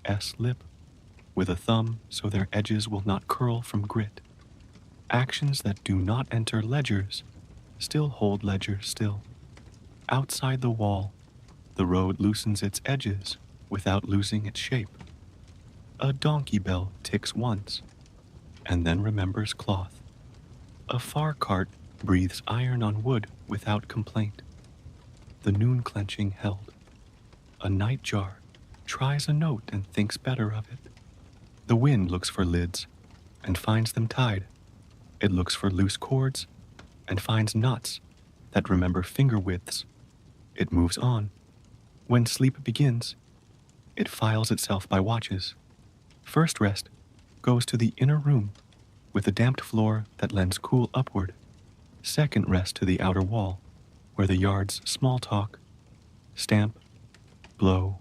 S1: S-lip, with a thumb so their edges will not curl from grit. Actions that do not enter ledgers still hold ledger still. Outside the wall, the road loosens its edges without losing its shape. A donkey bell ticks once, and then remembers cloth. A far cart breathes iron on wood without complaint. The noon clenching held. A night jar tries a note and thinks better of it. The wind looks for lids and finds them tied. It looks for loose cords and finds knots that remember finger widths. It moves on. When sleep begins, it files itself by watches. First rest goes to the inner room with a damped floor that lends cool upward. Second rest to the outer wall, where the yard's small talk, stamp, blow,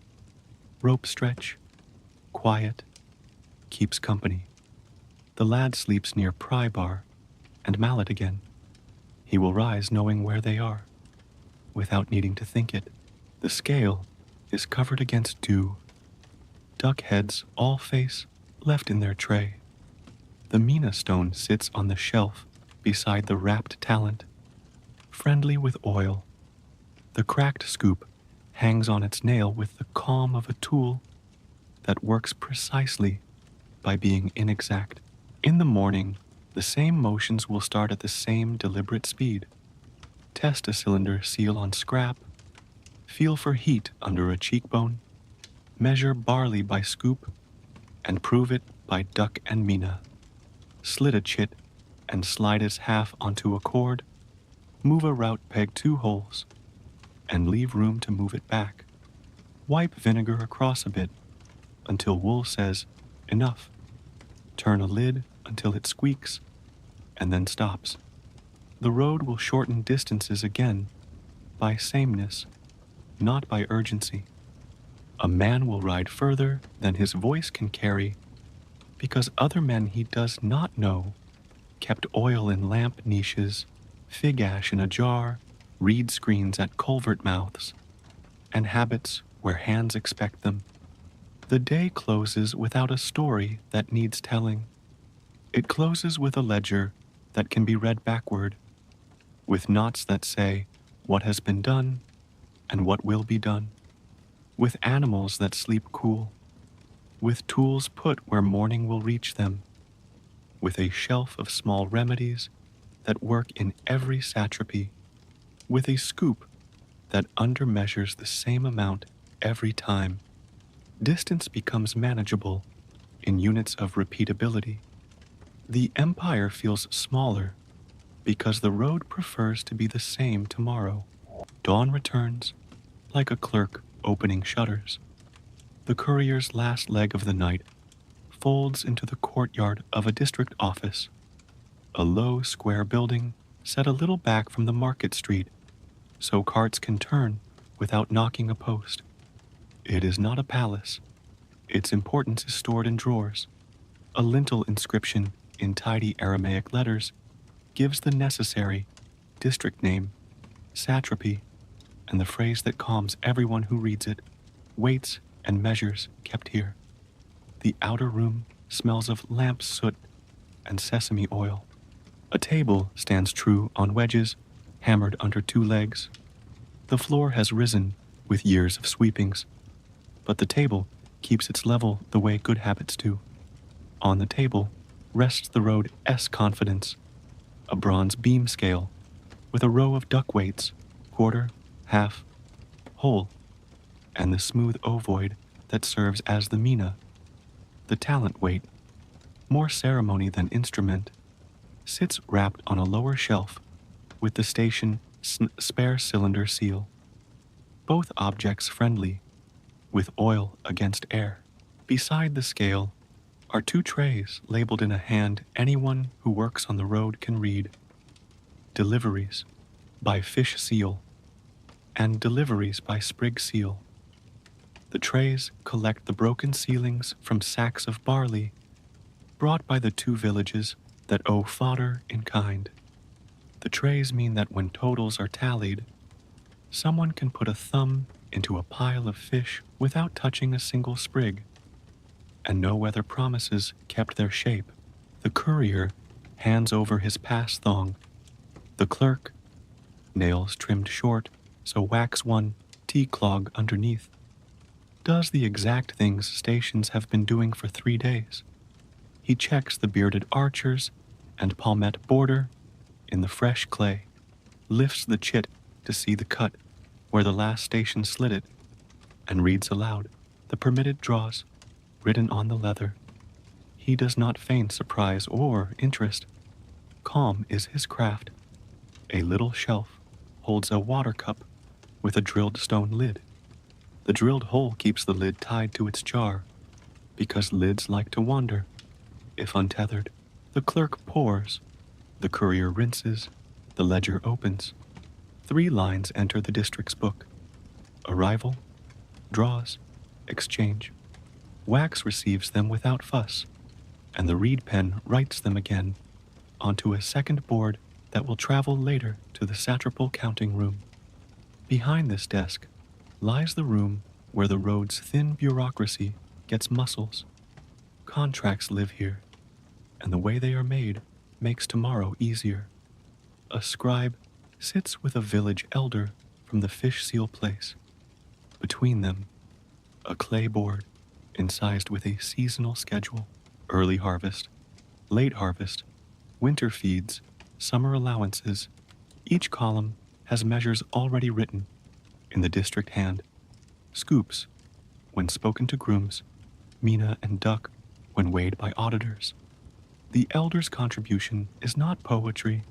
S1: rope stretch, quiet, keeps company. The lad sleeps near pry bar and mallet again. He will rise knowing where they are, without needing to think it. The scale is covered against dew. Duck heads all face left in their tray. The mina stone sits on the shelf beside the wrapped talent, friendly with oil. The cracked scoop hangs on its nail with the calm of a tool that works precisely by being inexact. In the morning, the same motions will start at the same deliberate speed. Test a cylinder seal on scrap, feel for heat under a cheekbone, measure barley by scoop, and prove it by duck and mina. Slit a chit and slide its half onto a cord, move a route peg 2 holes, and leave room to move it back. Wipe vinegar across a bit until wool says, enough. Turn a lid until it squeaks, and then stops. The road will shorten distances again by sameness, not by urgency. A man will ride further than his voice can carry because other men he does not know kept oil in lamp niches, fig ash in a jar, reed screens at culvert mouths, and habits where hands expect them. The day closes without a story that needs telling. It closes with a ledger that can be read backward, with knots that say what has been done and what will be done, with animals that sleep cool, with tools put where morning will reach them, with a shelf of small remedies that work in every satrapy, with a scoop that undermeasures the same amount every time. Distance becomes manageable in units of repeatability. The empire feels smaller because the road prefers to be the same tomorrow. Dawn returns like a clerk opening shutters. The courier's last leg of the night folds into the courtyard of a district office, a low square building set a little back from the market street so carts can turn without knocking a post. It is not a palace. Its importance is stored in drawers. A lintel inscription in tidy Aramaic letters gives the necessary district name, satrapy, and the phrase that calms everyone who reads it: weights and measures kept here. The outer room smells of lamp soot and sesame oil. A table stands true on wedges, hammered under two legs. The floor has risen with years of sweepings, but the table keeps its level the way good habits do. On the table rests the road S confidence, a bronze beam scale with a row of duck weights, quarter, half, whole, and the smooth ovoid that serves as the mina. The talent weight, more ceremony than instrument, sits wrapped on a lower shelf with the station spare cylinder seal. Both objects friendly, with oil against air. Beside the scale are two trays labeled in a hand anyone who works on the road can read: deliveries by fish seal and deliveries by sprig seal. The trays collect the broken ceilings from sacks of barley brought by the two villages that owe fodder in kind. The trays mean that when totals are tallied, someone can put a thumb into a pile of fish without touching a single sprig, and know whether promises kept their shape. The courier hands over his pass thong. The clerk, nails trimmed short so wax one T-clog underneath, does the exact things stations have been doing for 3 days. He checks the bearded archers and palmette border in the fresh clay, lifts the chit to see the cut where the last station slid it, and reads aloud the permitted draws written on the leather. He does not feign surprise or interest. Calm is his craft. A little shelf holds a water cup with a drilled stone lid. The drilled hole keeps the lid tied to its jar, because lids like to wander if untethered. The clerk pours, the courier rinses, the ledger opens. 3 lines enter the district's book: arrival, draws, exchange. Wax receives them without fuss, and the reed pen writes them again onto a second board that will travel later to the satrapal counting room. Behind this desk lies the room where the road's thin bureaucracy gets muscles. Contracts live here, and the way they are made makes tomorrow easier. A scribe sits with a village elder from the fish seal place. Between them, a clay board incised with a seasonal schedule: early harvest, late harvest, winter feeds, summer allowances. Each column has measures already written in the district hand: scoops when spoken to grooms, mina and duck when weighed by auditors. The elder's contribution is not poetry.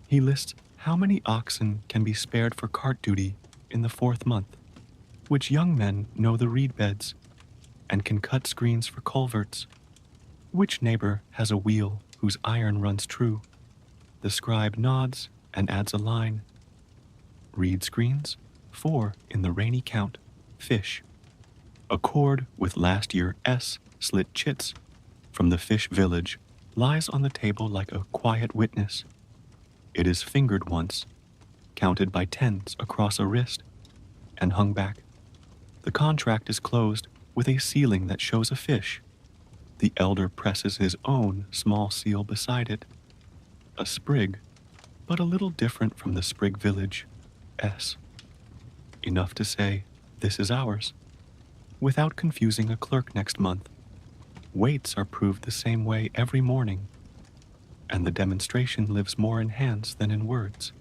S1: He lists how many oxen can be spared for cart duty in the 4th month, which young men know the reed beds and can cut screens for culverts, which neighbor has a wheel whose iron runs true. The scribe nods and adds a line. Read screens, 4 in the rainy count, fish. A cord with last year S slit chits from the fish village lies on the table like a quiet witness. It is fingered once, counted by tens across a wrist, and hung back. The contract is closed with a sealing that shows a fish. The elder presses his own small seal beside it. A sprig, but a little different from the sprig village, S. Enough to say, this is ours, without confusing a clerk next month. Weights are proved the same way every morning, and the demonstration lives more in hands than in words.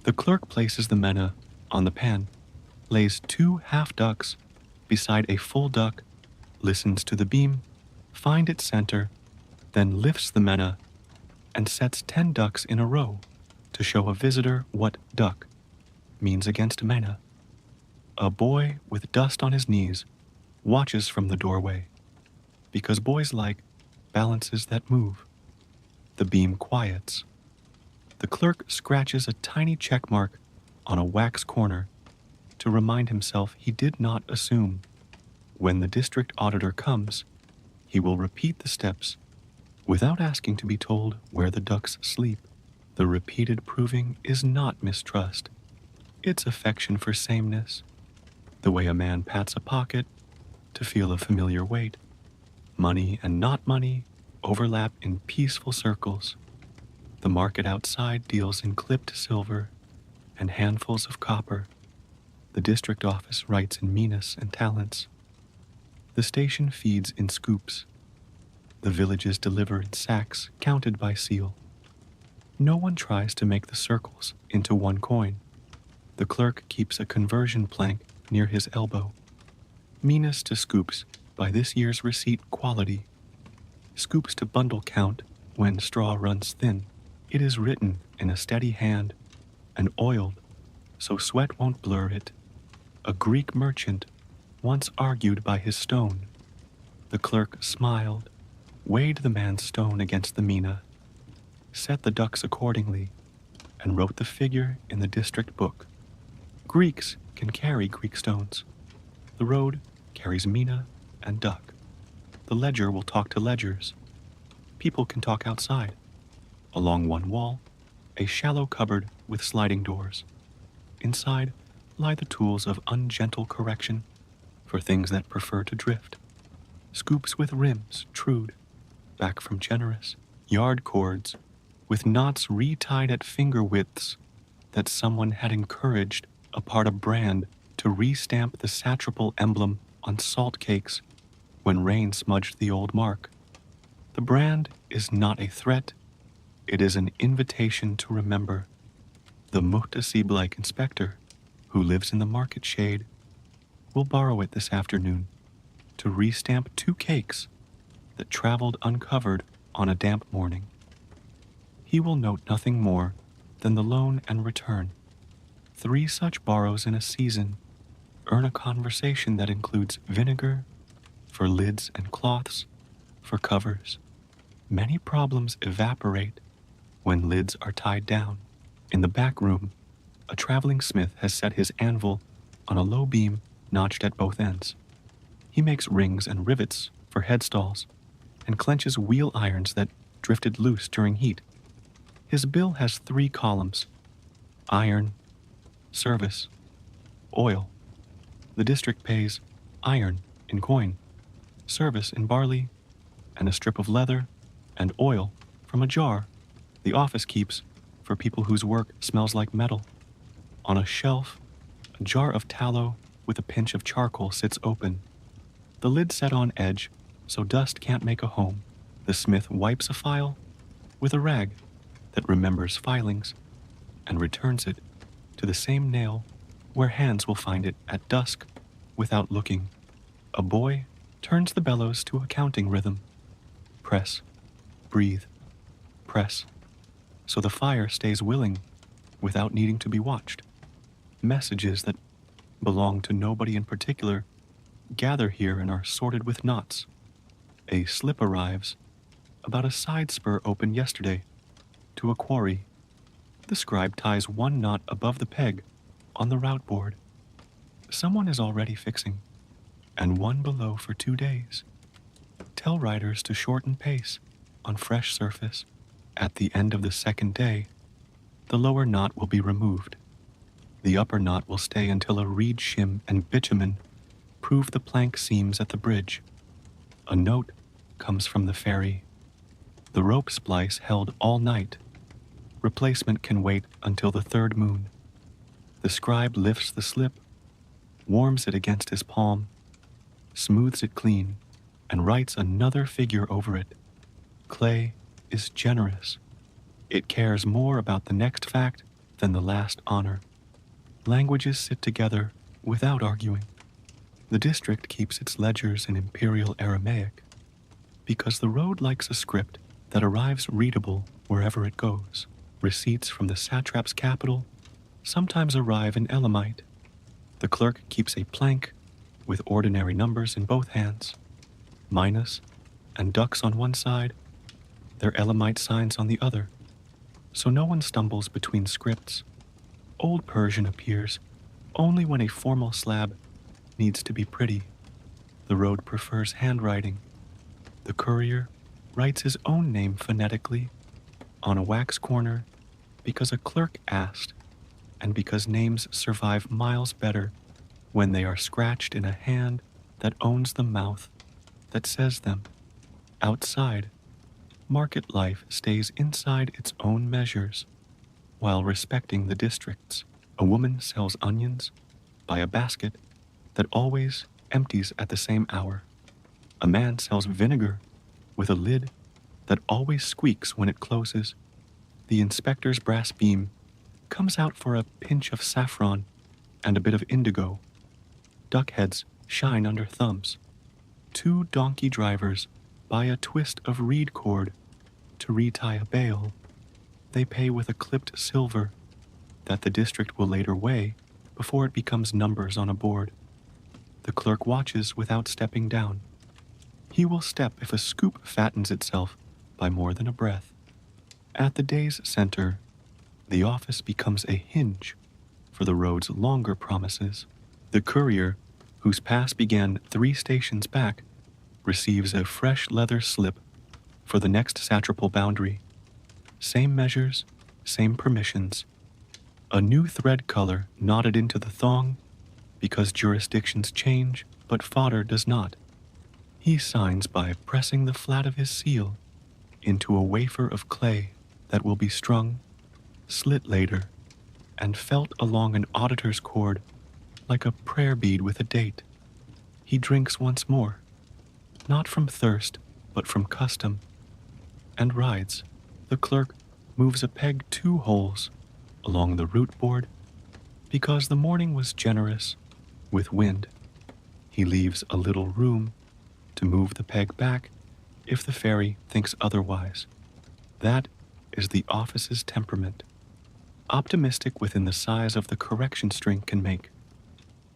S1: The clerk places the menna on the pan, lays 2 half ducks beside a full duck, listens to the beam, find its center, then lifts the menna and sets 10 ducks in a row to show a visitor what duck means against menna. A boy with dust on his knees watches from the doorway, because boys like balances that move. The beam quiets. The clerk scratches a tiny check mark on a wax corner to remind himself he did not assume. When the district auditor comes, he will repeat the steps without asking to be told where the ducks sleep. The repeated proving is not mistrust. It's affection for sameness, the way a man pats a pocket to feel a familiar weight. Money and not money overlap in peaceful circles. The market outside deals in clipped silver and handfuls of copper. The district office writes in minas and talents. The station feeds in scoops. The villages deliver in sacks counted by seal. No one tries to make the circles into one coin. The clerk keeps a conversion plank near his elbow. Minas to scoops by this year's receipt quality. Scoops to bundle count when straw runs thin. It is written in a steady hand and oiled so sweat won't blur it. A Greek merchant once argued by his stone. The clerk smiled, weighed the man's stone against the mina, set the ducks accordingly, and wrote the figure in the district book. Greeks can carry Greek stones. The road carries mina and duck. The ledger will talk to ledgers. People can talk outside. Along one wall, a shallow cupboard with sliding doors. Inside lie the tools of ungentle correction for things that prefer to drift. Scoops with rims trued, back from generous yard cords, with knots retied at finger widths that someone had encouraged apart a brand to restamp the satrapal emblem on salt cakes when rain smudged the old mark. The brand is not a threat, it is an invitation to remember. The Muhtasib-like inspector, who lives in the market shade, will borrow it this afternoon to restamp 2 cakes that traveled uncovered on a damp morning. He will note nothing more than the loan and return. 3 such borrows in a season earn a conversation that includes vinegar for lids and cloths for covers. Many problems evaporate when lids are tied down. In the back room, a traveling smith has set his anvil on a low beam notched at both ends. He makes rings and rivets for headstalls and clenches wheel irons that drifted loose during heat. His bill has 3 columns: iron, service, oil. The district pays iron in coin, service in barley, and a strip of leather and oil from a jar the office keeps for people whose work smells like metal. On a shelf, a jar of tallow with a pinch of charcoal sits open, the lid set on edge so dust can't make a home. The smith wipes a file with a rag that remembers filings and returns it to the same nail where hands will find it at dusk without looking. A boy turns the bellows to a counting rhythm. Press, breathe, press, so the fire stays willing without needing to be watched. Messages that belong to nobody in particular gather here and are sorted with knots. A slip arrives about a side spur opened yesterday to a quarry. The scribe ties one knot above the peg on the route board. Someone is already fixing, and one below for 2 days. Tell riders to shorten pace on fresh surface. At the end of the second day, the lower knot will be removed. The upper knot will stay until a reed shim and bitumen prove the plank seams at the bridge. A note comes from the ferry. The rope splice held all night. Replacement can wait until the third moon. The scribe lifts the slip, warms it against his palm, smooths it clean, and writes another figure over it. Clay is generous. It cares more about the next fact than the last honor. Languages sit together without arguing. The district keeps its ledgers in Imperial Aramaic because the road likes a script that arrives readable wherever it goes. Receipts from the satrap's capital sometimes arrive in Elamite. The clerk keeps a plank with ordinary numbers in both hands, minus and ducks on one side, their Elamite signs on the other, so no one stumbles between scripts. Old Persian appears only when a formal slab needs to be pretty. The road prefers handwriting. The courier writes his own name phonetically on a wax corner because a clerk asked, and because names survive miles better when they are scratched in a hand that owns the mouth that says them. Outside, market life stays inside its own measures while respecting the districts. A woman sells onions by a basket that always empties at the same hour. A man sells vinegar with a lid that always squeaks when it closes. The inspector's brass beam comes out for a pinch of saffron and a bit of indigo. Duck heads shine under thumbs. 2 donkey drivers buy a twist of reed cord to retie a bale. They pay with a clipped silver that the district will later weigh before it becomes numbers on a board. The clerk watches without stepping down. He will step if a scoop fattens itself by more than a breath. At the day's center, the office becomes a hinge for the road's longer promises. The courier, whose pass began 3 stations back, receives a fresh leather slip for the next satrapal boundary. Same measures, same permissions. A new thread color knotted into the thong because jurisdictions change, but fodder does not. He signs by pressing the flat of his seal into a wafer of clay that will be strung, slit later, and felt along an auditor's cord like a prayer bead with a date. He drinks once more, not from thirst, but from custom, and rides. The clerk moves a peg 2 holes along the route board because the morning was generous with wind. He leaves a little room to move the peg back if the ferry thinks otherwise. That is the office's temperament, optimistic within the size of the correction string can make.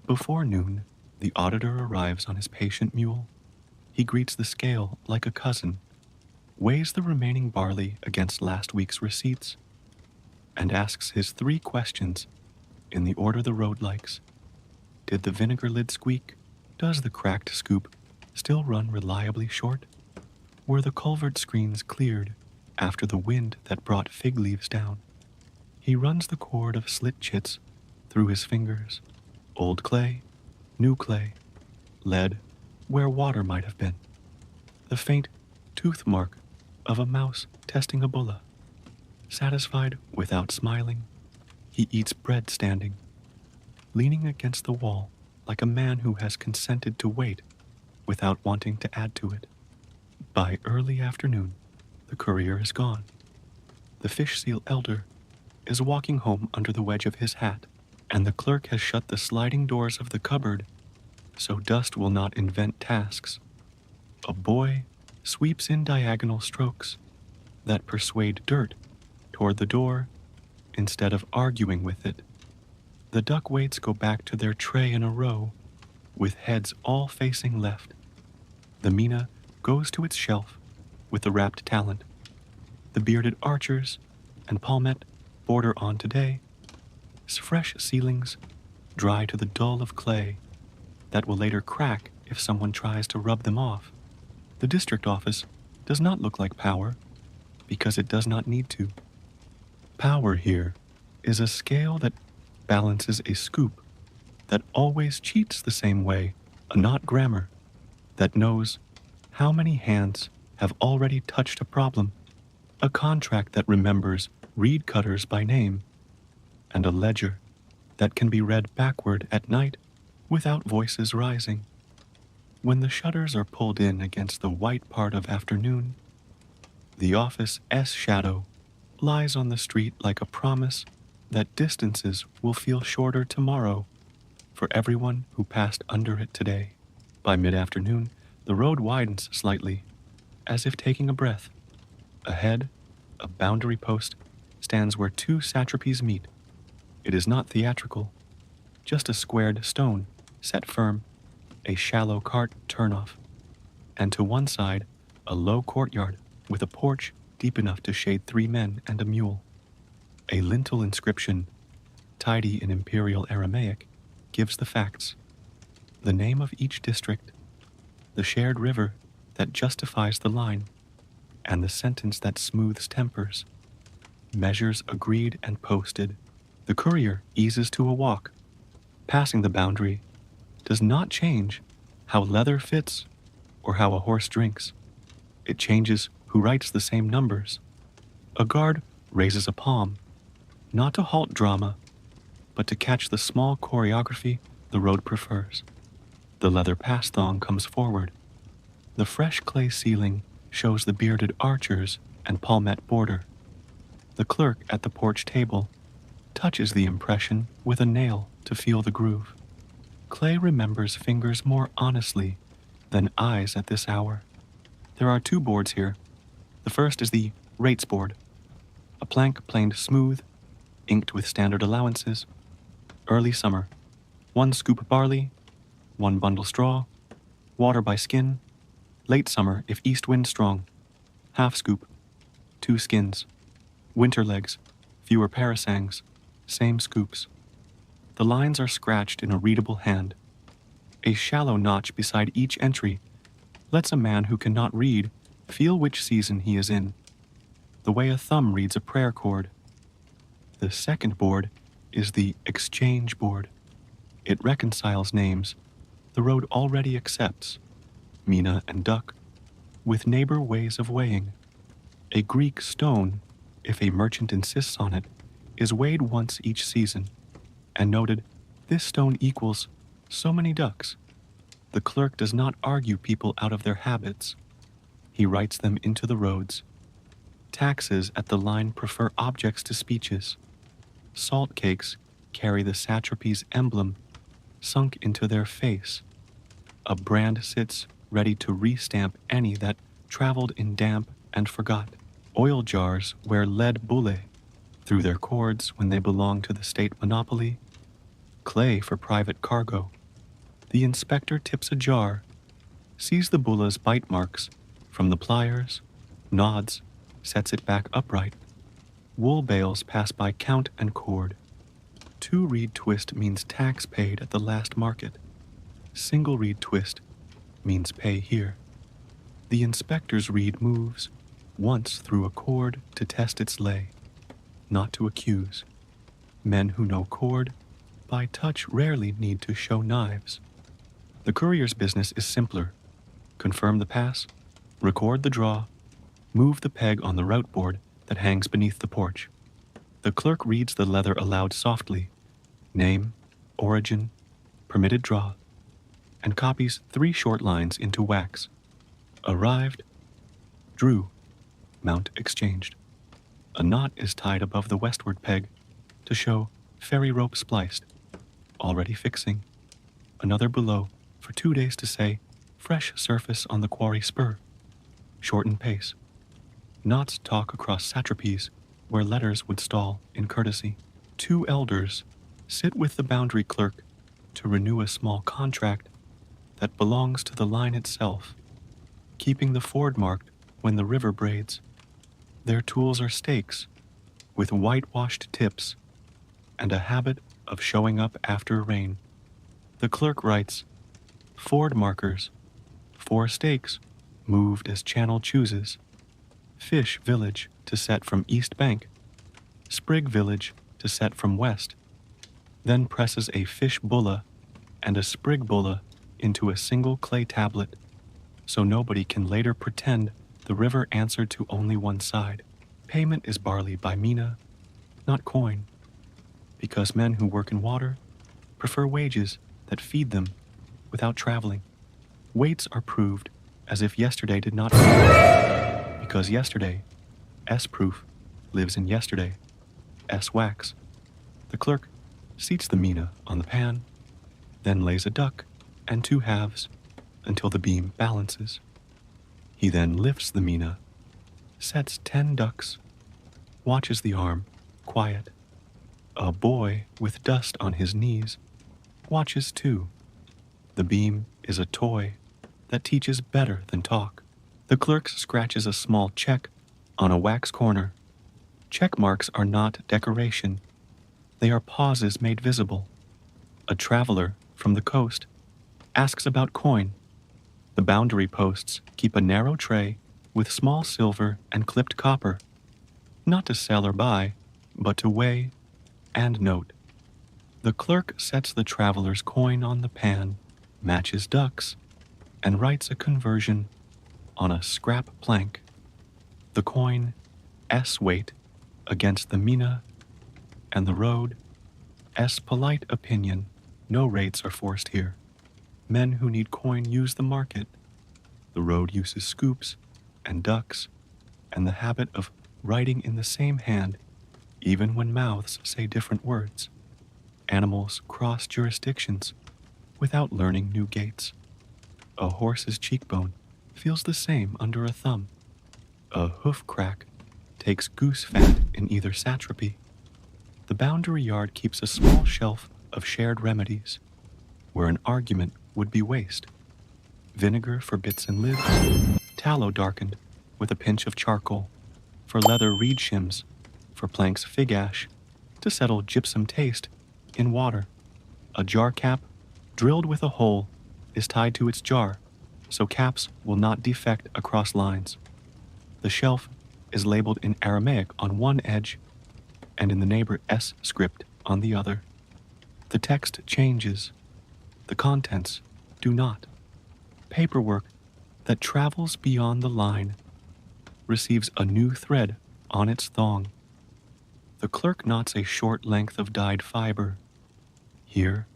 S1: Before noon, the auditor arrives on his patient mule. He greets the scale like a cousin, weighs the remaining barley against last week's receipts, and asks his 3 questions in the order the road likes. Did the vinegar lid squeak? Does the cracked scoop still run reliably short? Were the culvert screens cleared after the wind that brought fig leaves down? He runs the cord of slit chits through his fingers. Old clay, new clay, lead where water might have been. The faint tooth mark of a mouse testing a bulla. Satisfied without smiling, he eats bread standing, leaning against the wall like a man who has consented to wait without wanting to add to it. By early afternoon, the courier is gone. The fish seal elder is walking home under the wedge of his hat, and the clerk has shut the sliding doors of the cupboard so dust will not invent tasks. A boy sweeps in diagonal strokes that persuade dirt toward the door instead of arguing with it. The duck weights go back to their tray in a row, with heads all facing left. The mina goes to its shelf with the wrapped talent. The bearded archers and palmet border on today, fresh ceilings dry to the dull of clay that will later crack if someone tries to rub them off. The district office does not look like power because it does not need to. Power here is a scale that balances a scoop, that always cheats the same way, a not grammar, that knows how many hands have already touched a problem, a contract that remembers reed cutters by name, and a ledger that can be read backward at night without voices rising. When the shutters are pulled in against the white part of afternoon, the office S shadow lies on the street like a promise that distances will feel shorter tomorrow for everyone who passed under it today. By mid-afternoon, the road widens slightly, as if taking a breath. Ahead, a boundary post stands where two satrapies meet. It is not theatrical, just a squared stone, set firm, a shallow cart turnoff, and to one side, a low courtyard with a porch deep enough to shade 3 men and a mule. A lintel inscription, tidy in Imperial Aramaic, gives the facts. The name of each district, the shared river that justifies the line, and the sentence that smooths tempers. Measures agreed and posted. The courier eases to a walk. Passing the boundary does not change how leather fits or how a horse drinks. It changes who writes the same numbers. A guard raises a palm, not to halt drama, but to catch the small choreography the road prefers. The leather pass thong comes forward. The fresh clay ceiling shows the bearded archers and palmette border. The clerk at the porch table touches the impression with a nail to feel the groove. Clay remembers fingers more honestly than eyes at this hour. There are 2 boards here. The first is the rates board, a plank planed smooth, inked with standard allowances. Early summer, 1 scoop barley, 1 bundle straw, water by skin. Late summer if east wind strong, half scoop, 2 skins. Winter legs, fewer parasangs, same scoops. The lines are scratched in a readable hand. A shallow notch beside each entry lets a man who cannot read feel which season he is in, the way a thumb reads a prayer chord. The second board is the exchange board. It reconciles names the road already accepts, mina and duck, with neighbor ways of weighing. A Greek stone, if a merchant insists on it, is weighed once each season, and noted, this stone equals so many ducks. The clerk does not argue people out of their habits. He writes them into the roads. Taxes at the line prefer objects to speeches. Salt cakes carry the satrapy's emblem sunk into their face. A brand sits ready to restamp any that traveled in damp and forgot. Oil jars wear lead bulle through their cords when they belong to the state monopoly. Clay for private cargo. The inspector tips a jar, sees the bulla's bite marks from the pliers, nods, sets it back upright. Wool bales pass by count and cord. 2 reed twist means tax paid at the last market. Single reed twist means pay here. The inspector's reed moves once through a cord to test its lay, not to accuse. Men who know cord by touch rarely need to show knives. The courier's business is simpler. Confirm the pass, record the draw, move the peg on the route board that hangs beneath the porch. The clerk reads the leather aloud softly, name, origin, permitted draw, and copies 3 short lines into wax. Arrived, drew, mount exchanged. A knot is tied above the westward peg to show ferry rope spliced, already fixing. Another below for 2 days to say fresh surface on the quarry spur. Shorten pace. Knots talk across satrapies where letters would stall in courtesy. 2 elders sit with the boundary clerk to renew a small contract that belongs to the line itself, keeping the ford marked when the river braids. Their tools are stakes, with whitewashed tips and a habit of showing up after rain. The clerk writes, Ford markers, 4 stakes, moved as channel chooses, Fish Village to set from East Bank, Sprig Village to set from West, then presses a fish bulla and a sprig bulla into a single clay tablet, so nobody can later pretend the river answered to only one side. Payment is barley by mina, not coin, because men who work in water prefer wages that feed them without traveling. Weights are proved as if yesterday did not prove, because yesterday, S-proof, lives in yesterday, S-wax. The clerk seats the mina on the pan, then lays a duck and 2 halves until the beam balances. He then lifts the mina, sets 10 ducks, watches the arm, quiet. A boy with dust on his knees watches too. The beam is a toy that teaches better than talk. The clerk scratches a small check on a wax corner. Check marks are not decoration. They are pauses made visible. A traveler from the coast asks about coin. The boundary posts keep a narrow tray with small silver and clipped copper, not to sell or buy, but to weigh and note. The clerk sets the traveler's coin on the pan, matches ducks, and writes a conversion on a scrap plank. The coin, S weight, against the mina, and the road, S polite opinion. No rates are forced here. Men who need coin use the market. The road uses scoops and ducks, and the habit of writing in the same hand, even when mouths say different words. Animals cross jurisdictions without learning new gaits. A horse's cheekbone feels the same under a thumb. A hoof crack takes goose fat in either satrapy. The boundary yard keeps a small shelf of shared remedies, where an argument would be waste. Vinegar for bits and lids, tallow darkened with a pinch of charcoal, for leather reed shims, for planks fig ash, to settle gypsum taste in water. A jar cap, drilled with a hole, is tied to its jar, so caps will not defect across lines. The shelf is labeled in Aramaic on one edge and in the neighbor S script on the other. The text changes. The contents do not. Paperwork that travels beyond the line receives a new thread on its thong. The clerk knots a short length of dyed fiber. Here,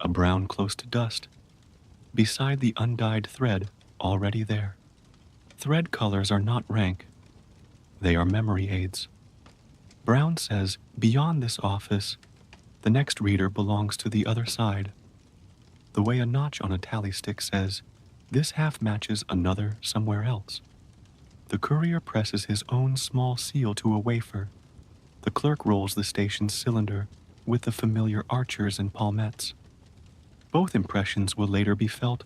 S1: a brown close to dust, beside the undyed thread already there. Thread colors are not rank. They are memory aids. Brown says, beyond this office, the next reader belongs to the other side. The way a notch on a tally stick says, this half matches another somewhere else. The courier presses his own small seal to a wafer. The clerk rolls the station's cylinder with the familiar archers and palmettes. Both impressions will later be felt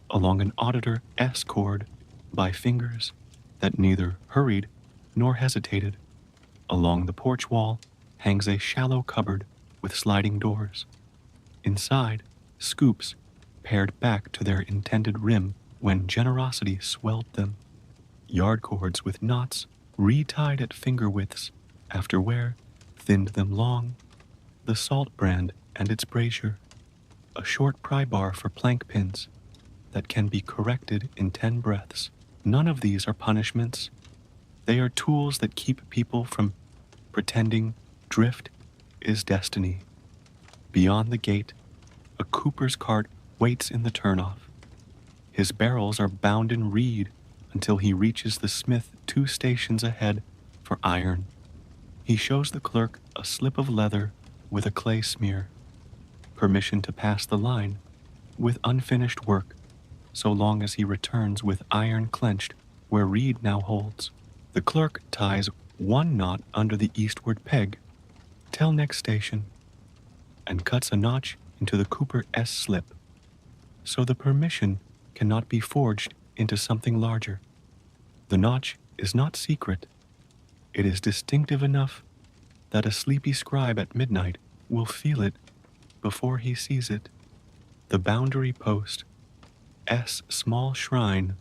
S1: along an auditor S cord by fingers that neither hurried nor hesitated. Along the porch wall hangs a shallow cupboard with sliding doors. Inside, scoops pared back to their intended rim when generosity swelled them. Yard cords with knots retied at finger widths after wear thinned them long. The salt brand and its brazier. A short pry bar for plank pins that can be corrected in 10 breaths. None of these are punishments. They are tools that keep people from pretending drift is destiny. Beyond the gate, a cooper's cart waits in the turnoff. His barrels are bound in reed until he reaches the smith 2 stations ahead for iron. He shows the clerk a slip of leather with a clay smear. Permission to pass the line with unfinished work, so long as he returns with iron clenched where reed now holds. The clerk ties 1 knot under the eastward peg, till next station, and cuts a notch into the Cooper S slip, so the permission cannot be forged into something larger. The notch is not secret. It is distinctive enough that a sleepy scribe at midnight will feel it before he sees it. The boundary post, S small shrine,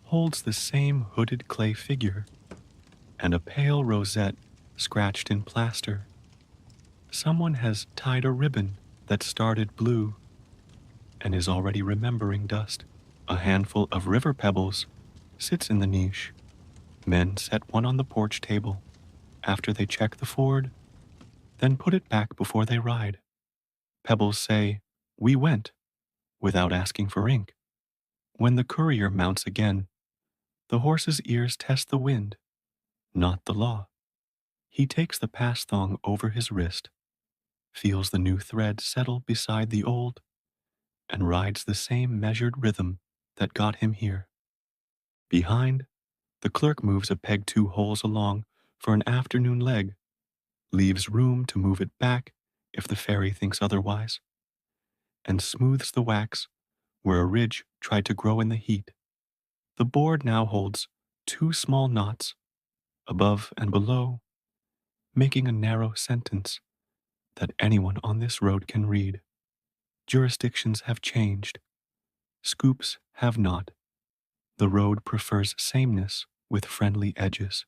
S1: holds the same hooded clay figure and a pale rosette scratched in plaster. Someone has tied a ribbon that started blue and is already remembering dust. A handful of river pebbles sits in the niche. Men set one on the porch table after they check the ford, then put it back before they ride. Pebbles say, "We went," without asking for ink. When the courier mounts again, the horse's ears test the wind, not the law. He takes the pass thong over his wrist, feels the new thread settle beside the old, and rides the same measured rhythm that got him here. Behind, the clerk moves a peg 2 holes along for an afternoon leg, leaves room to move it back if the fairy thinks otherwise, and smooths the wax where a ridge tried to grow in the heat. The board now holds 2 small knots, above and below, making a narrow sentence that anyone on this road can read. Jurisdictions have changed. Scoops have not. The road prefers sameness with friendly edges.